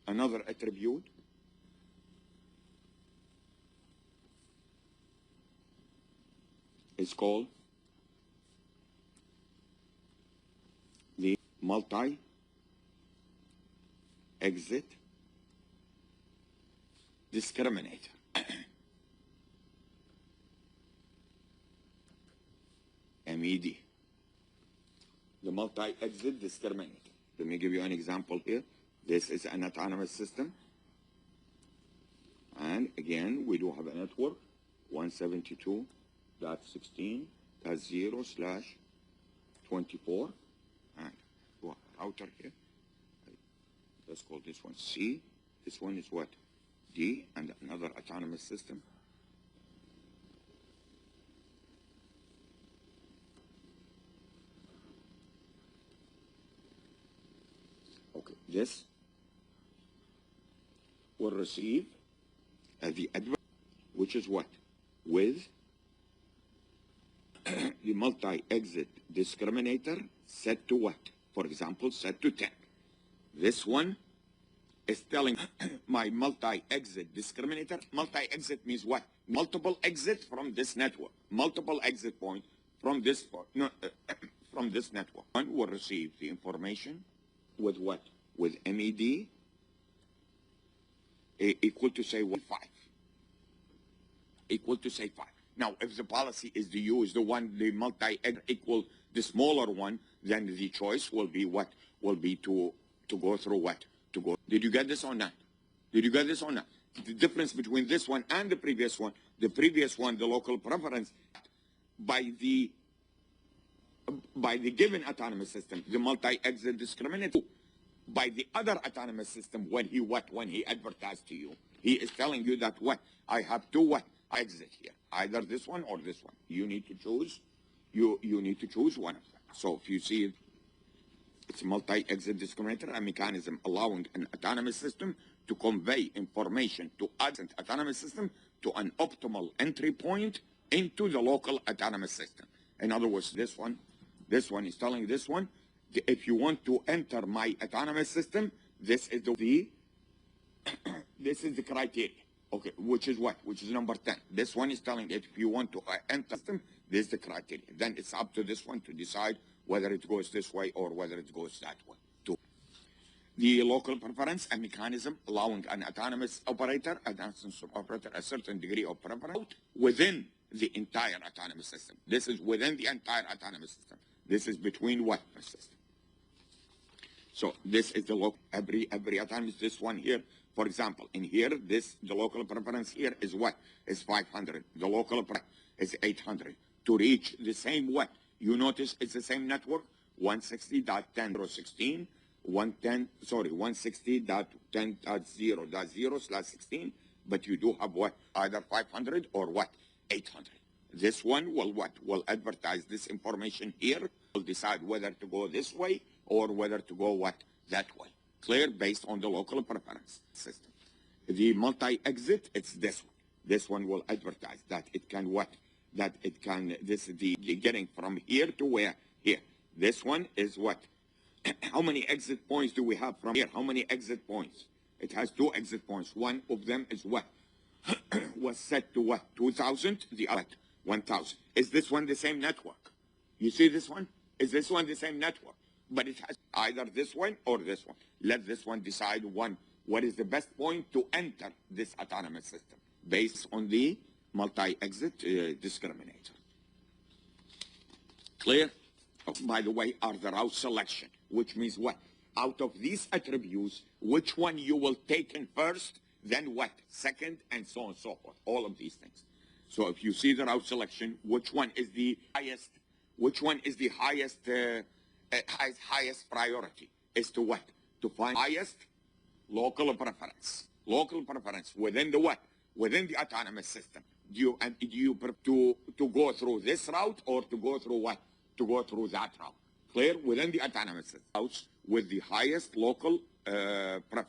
another attribute is called the multi-exit discriminator. MED. The multi-exit discriminator. Let me give you an example here. This is an autonomous system. And again, we do have a network, 172.16.0/24. And router here. Let's call this one C. This one is what? D. And another autonomous system. Okay, this will receive the advert, which is what? With the multi-exit discriminator set to what? For example, set to 10. This one is telling my multi-exit discriminator. Multi-exit means what? Multiple exit from this network. Multiple exit point from this from this network. One will receive the information with what? With MED equal to say 5. Equal to say 5. Now, if the policy is to use the one, the multi-exit equal the smaller one, then the choice will be what? Will be to go through what? Did you get this or not? Did you get this or not? The difference between this one and the previous one, the local preference, by the given autonomous system, the multi-exit discriminator. By the other autonomous system, when he advertised to you, he is telling you that I have two exit here, either this one or this one. You need to choose. You need to choose one of them. So if you see it, it's multi-exit discriminator, a mechanism allowing an autonomous system to convey information to adjacent autonomous system to an optimal entry point into the local autonomous system. In other words, this one is telling this one, if you want to enter my autonomous system, this is this is the criteria. Okay, which is what? Which is number 10. This one is telling it if you want to enter the system, this is the criteria. Then it's up to this one to decide whether it goes this way or whether it goes that way. The local preference, a mechanism allowing an autonomous operator, a certain degree of preference within the entire autonomous system. This is within the entire autonomous system. This is between what system? So this is the local, every autonomous, this one here, for example, in here, the local preference here is what? Is 500. The local preference is 800. To reach the same what? You notice it's the same network, 160.10.16, 160.10.0.0/16, but you do have what? Either 500 or what? 800. This one will what? Will advertise this information here, will decide whether to go this way or whether to go what? That way. Clear? Based on the local preference system. The multi-exit, it's this one. This one will advertise that it can what? That it can, this is the getting from here to where? Here. This one is what? How many exit points do we have from here? How many exit points? It has 2 exit points. One of them is what? Was set to what? 2,000. The other 1,000. Is this one the same network? You see this one? Is this one the same network? But it has either this one or this one. Let this one decide what is the best point to enter this autonomous system based on the multi-exit discriminator. Clear? Oh, by the way, are the route selection, which means what? Out of these attributes, which one you will take in first, then what? Second, and so on and so forth. All of these things. So if you see the route selection, which one is the highest? Which one is the highest priority? Is to what? To find highest local preference. Local preference within the what? Within the autonomous system. Do you prefer to go through this route or to go through what? To go through that route. Clear? Within the autonomous system. Routes with the highest local preference.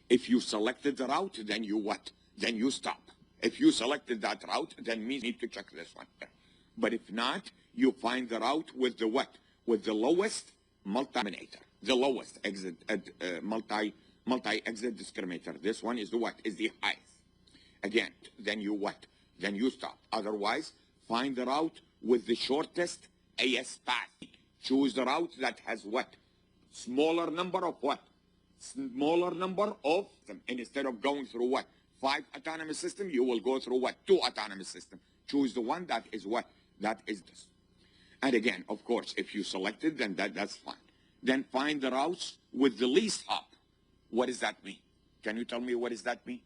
If you selected the route, then you what? Then you stop. If you selected that route, then means you need to check this one. But if not, you find the route with the what? With the lowest multi-discriminator. The lowest exit multi-exit discriminator. This one is the what? Is the highest. Again, then you what? Then you stop. Otherwise, find the route with the shortest AS path. Choose the route that has what? Smaller number of what? Smaller number of, and instead of going through what? 5 autonomous systems, you will go through what? 2 autonomous systems. Choose the one that is what? That is this. And again, of course, if you select it, then that's fine. Then find the routes with the least hop. What does that mean? Can you tell me what does that mean?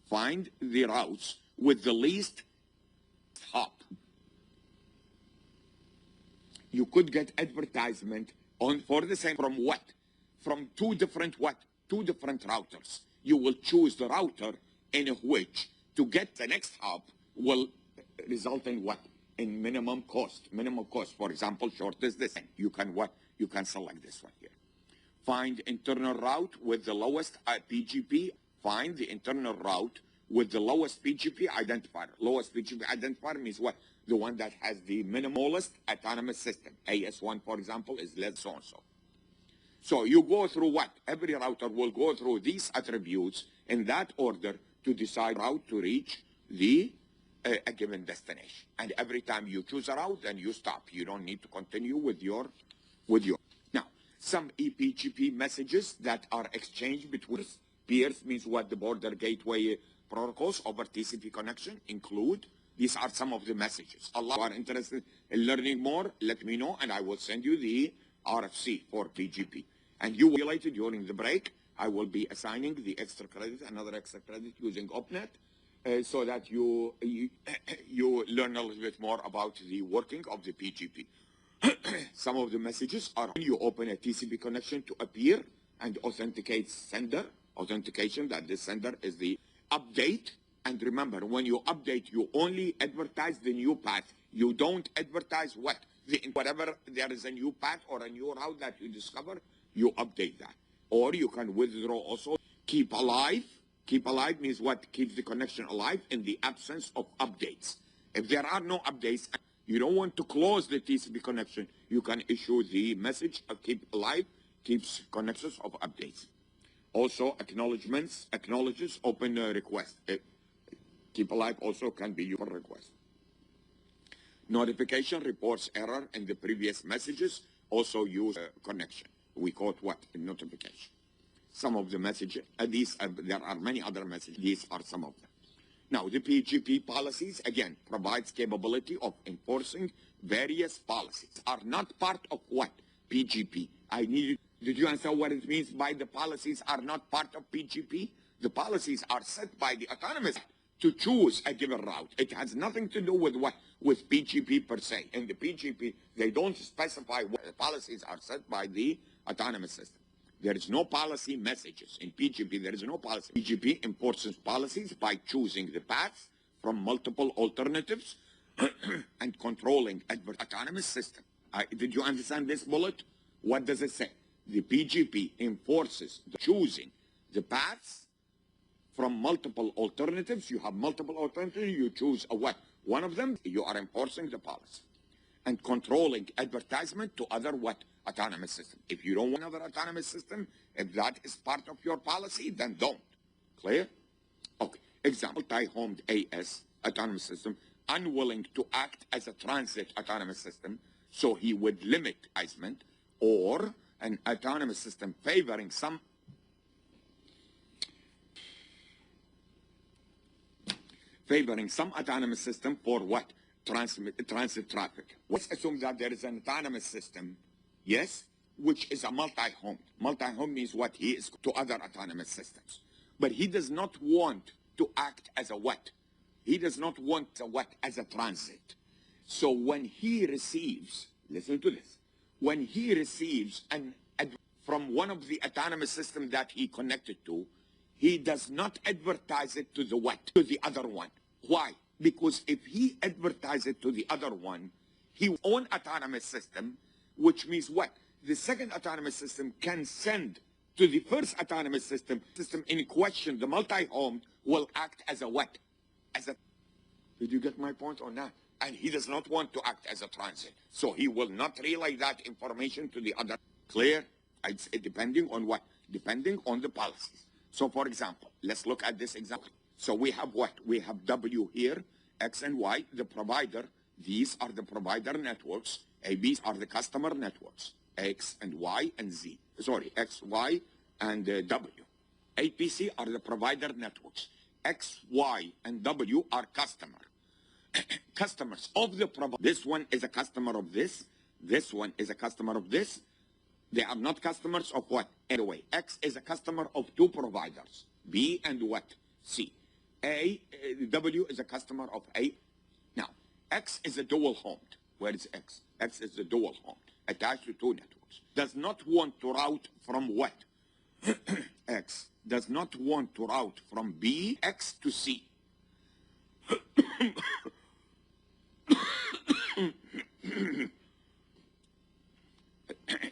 Find the routes with the least hop. You could get advertisement for the same from what? From 2 different what? 2 different routers. You will choose the router in which to get the next hop will result in what? In minimum cost. Minimum cost, for example, shortest distance. You can what? You can select this one here. Find internal route with the lowest PGP. Find the internal route with the lowest PGP identifier. Lowest PGP identifier means what? The one that has the minimalist autonomous system. AS1, for example, is less so and so. So you go through what? Every router will go through these attributes in that order to decide route to reach a given destination. And every time you choose a route, then you stop. You don't need to continue with your. Now, some ePGP messages that are exchanged between peers means what? The border gateway protocols over TCP connection include These are some of the messages. Allah, if you are interested in learning more, let me know, and I will send you the RFC for PGP. And you will be during the break. I will be assigning the extra credit, another extra credit using OpNet, so that you learn a little bit more about the working of the PGP. Some of the messages are when you open a TCP connection to appear and authenticate sender, authentication that the sender is the update. And remember, when you update, you only advertise the new path. You don't advertise what? Whatever there is a new path or a new route that you discover, you update that. Or you can withdraw also. Keep alive. Keep alive means what? Keeps the connection alive in the absence of updates. If there are no updates, you don't want to close the TCP connection, you can issue the message of keep alive, keeps connections of updates. Also, acknowledges open request. Keep alive also can be your request. Notification reports error in the previous messages, also use connection. We call it what? A notification. Some of the messages, there are many other messages, these are some of them. Now, the PGP policies, again, provides capability of enforcing various policies. Are not part of what? PGP. Did you understand what it means by the policies are not part of PGP? The policies are set by the autonomous to choose a given route. It has nothing to do with what? With PGP per se. In the PGP, they don't specify what the policies are set by the autonomous system. There is no policy messages. In PGP, there is no policy. PGP enforces policies by choosing the paths from multiple alternatives and controlling autonomous system. Did you understand this bullet? What does it say? The PGP enforces choosing the paths from multiple alternatives. You have multiple alternatives, you choose a what? One of them, you are enforcing the policy. And controlling advertisement to other what? Autonomous system. If you don't want another autonomous system, if that is part of your policy, then don't. Clear? Okay. Example, multi-homed AS, autonomous system, unwilling to act as a transit autonomous system, so he would limit advertisement, or an autonomous system favoring some autonomous system for what? Transit traffic. Let's assume that there is an autonomous system, yes, which is a multi-homed. Multi-homed means what? He is to other autonomous systems. But he does not want to act as a what? He does not want a what? As a transit. So when he receives, listen to this, when he receives from one of the autonomous systems that he connected to, he does not advertise it to the what? To the other one. Why? Because if he advertises it to the other one, his own autonomous system, which means what? The second autonomous system can send to the first autonomous system in question, the multi-homed will act as a what? As a, did you get my point or not? And he does not want to act as a transit. So he will not relay that information to the other. Clear? It's depending on what? Depending on the policies. So for example, let's look at this example. So we have what? We have W here, X and Y, the provider. These are the provider networks. ABs are the customer networks. X and Y and Z. Sorry, X, Y, and W. APC are the provider networks. X, Y, and W are customer. Customers of the provider. This one is a customer of this. This one is a customer of this. They are not customers of what? Anyway, X is a customer of two providers. B and what? C. W is a customer of A. Now, X is a dual homed. Where is X? X is a dual homed, attached to two networks. Does not want to route from what? X does not want to route from B, X to C.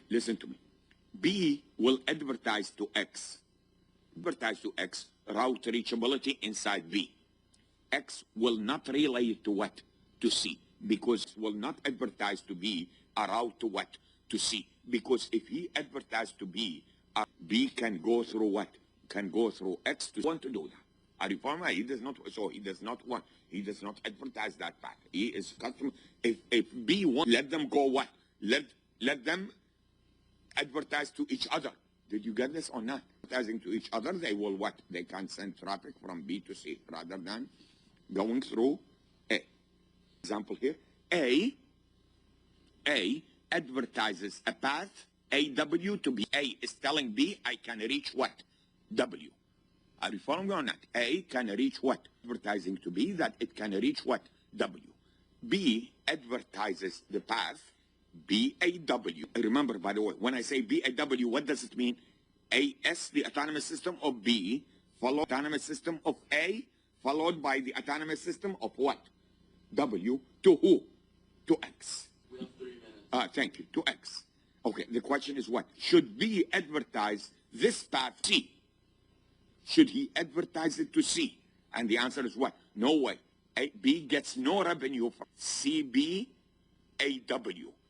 Listen to me. B will advertise to X. Advertise to X, route reachability inside B. X will not relay it to what? To C. Because will not advertise to B a route to what? To C. Because if he advertised to B, B can go through what? Can go through X to want to do that. A reformer, he does not, so he does not want, he does not advertise that path. He is customer. If B wants, let them go what? Let them advertise to each other. Did you get this or not? Advertising to each other, they will what? They can send traffic from B to C rather than going through A. Example here, A advertises a path, AW to B. A is telling B, I can reach what? W. Are you following me or not? A can reach what? Advertising to B that it can reach what? W. B advertises the path, BAW. Remember, by the way, when I say BAW, what does it mean? AS, the autonomous system of B, followed autonomous system of A, followed by the autonomous system of what? W, to who? To X. We have 3 minutes. Thank you, to X. Okay, the question is what? Should B advertise this path C? Should he advertise it to C? And the answer is what? No way. B gets no revenue from CBAW,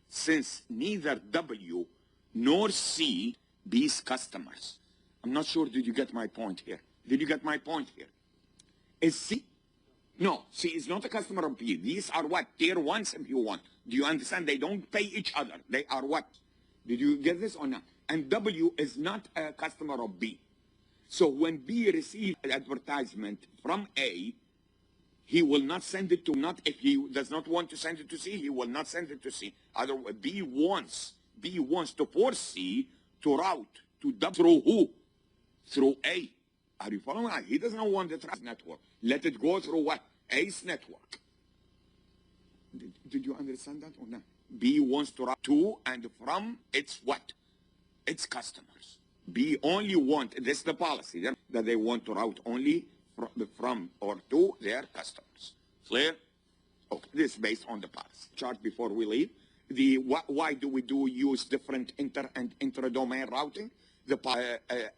since neither W nor C B's customers. I'm not sure, did you get my point here? Did you get my point here? Is C? No, C is not a customer of B. These are what? Tier 1s if you want. Do you understand? They don't pay each other. They are what? Did you get this or not? And W is not a customer of B. So when B receives an advertisement from A, he will not send it to, not if he does not want to send it to C, he will not send it to C. Otherwise, B wants to force C to route to W through who? Through A. Are you following? He does not want the trust network. Let it go through what? A's network. Did you understand that or not? B wants to route to and from its what? Its customers. B only want, this is the policy, that they want to route only from or to their customers. Clear? Okay, this is based on the policy. Chart before we leave. Why do we use different inter and intra-domain routing? The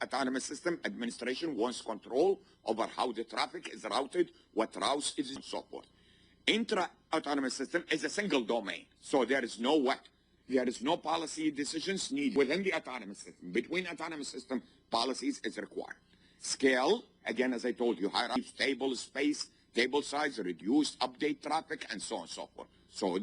autonomous system administration wants control over how the traffic is routed, what routes is, and so forth. Intra-autonomous system is a single domain, so there is no what? There is no policy decisions needed within the autonomous system. Between autonomous system, policies is required. Scale, again, as I told you, hierarchy, table space, table size, reduced update traffic, and so on and so forth. So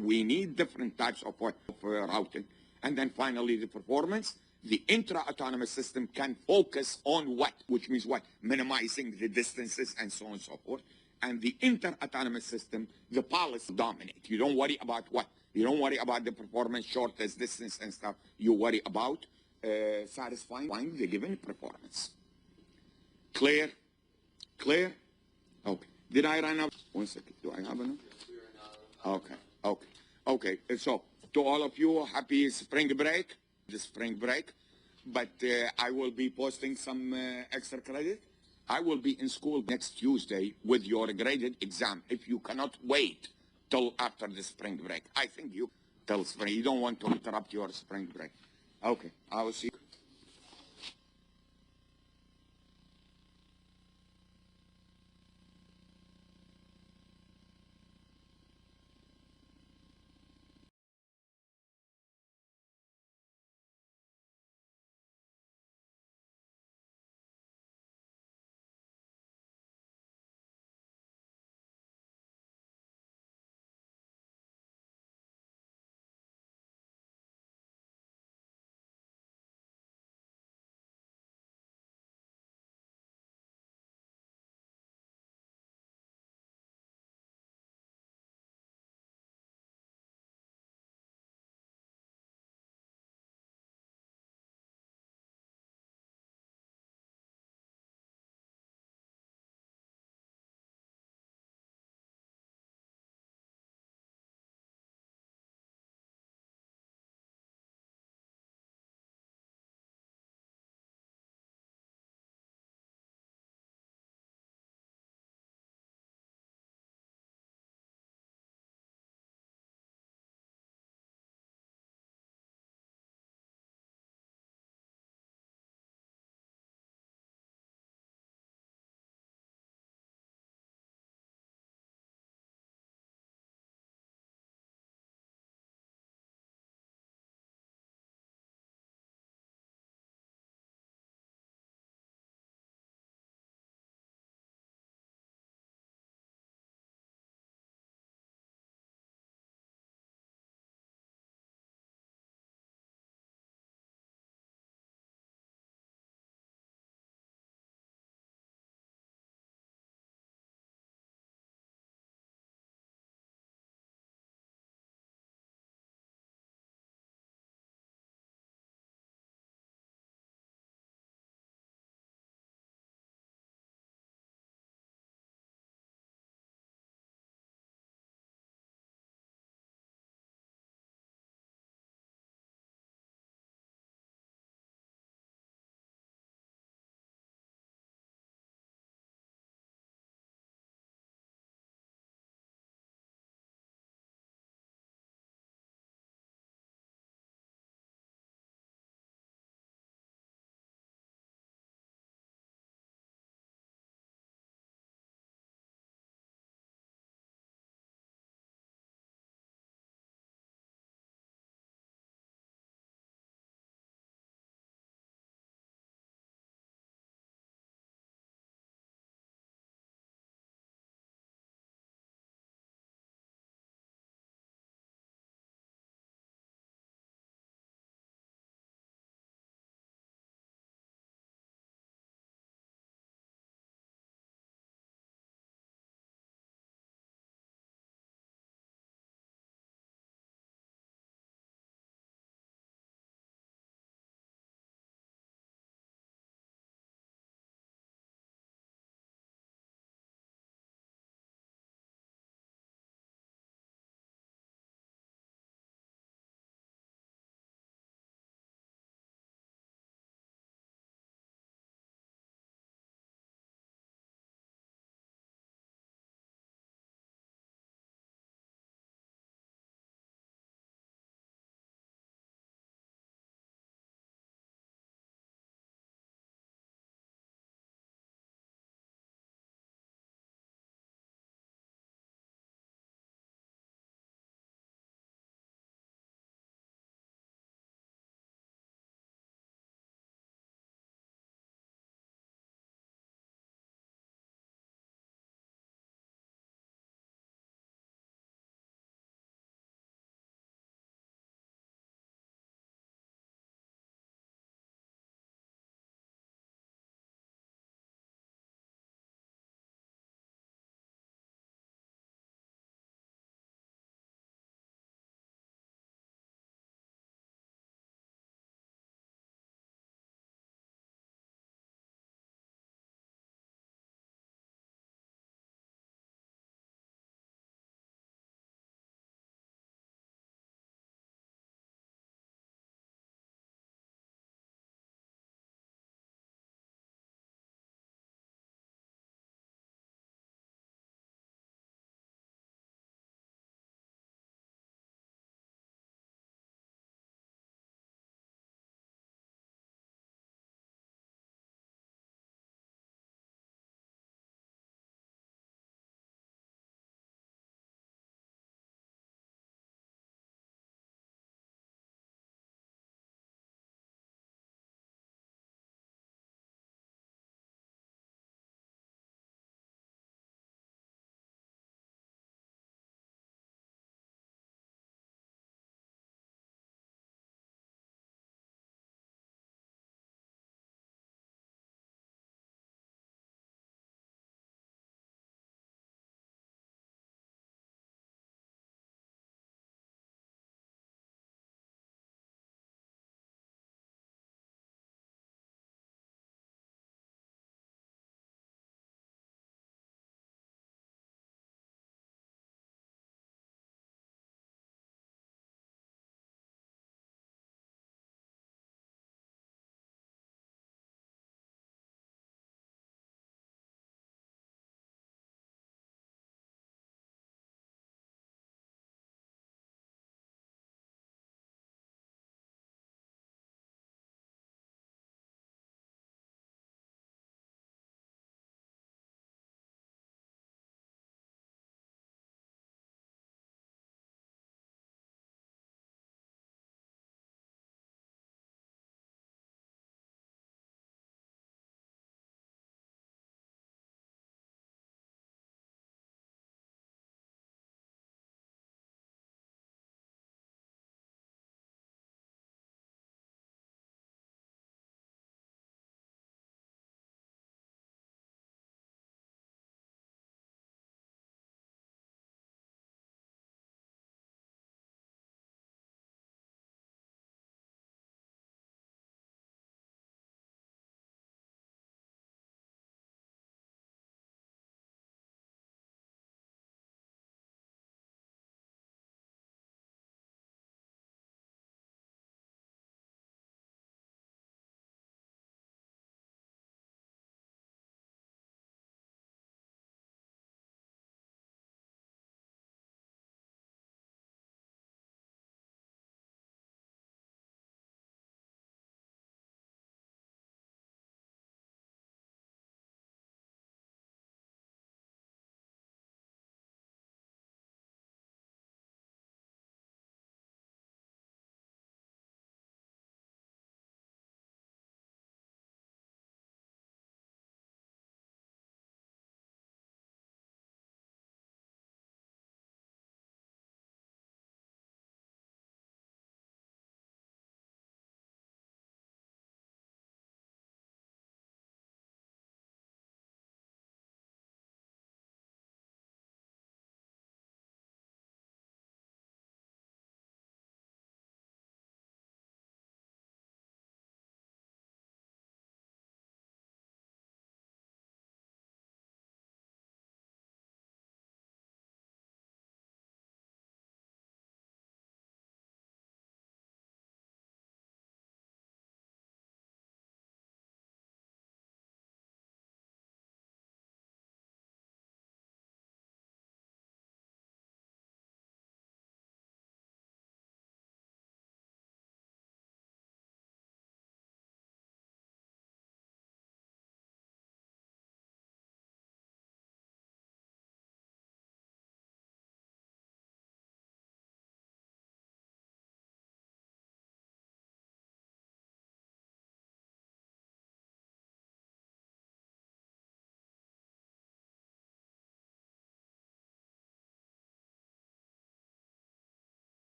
we need different types of routing. And then finally, the performance. The intra-autonomous system can focus on what? Which means what? Minimizing the distances and so on and so forth. And the inter-autonomous system, the policy dominate. You don't worry about what? You don't worry about the performance, shortest distance and stuff. You worry about satisfying the given performance. Clear? Clear? Okay. Did I run out? 1 second. Do I have enough? Okay. Okay. Okay. So to all of you, happy spring break. The spring break. But I will be posting some extra credit. I will be in school next Tuesday with your graded exam. If you cannot wait till after the spring break, I think you till spring. You don't want to interrupt your spring break. Okay. I will see you.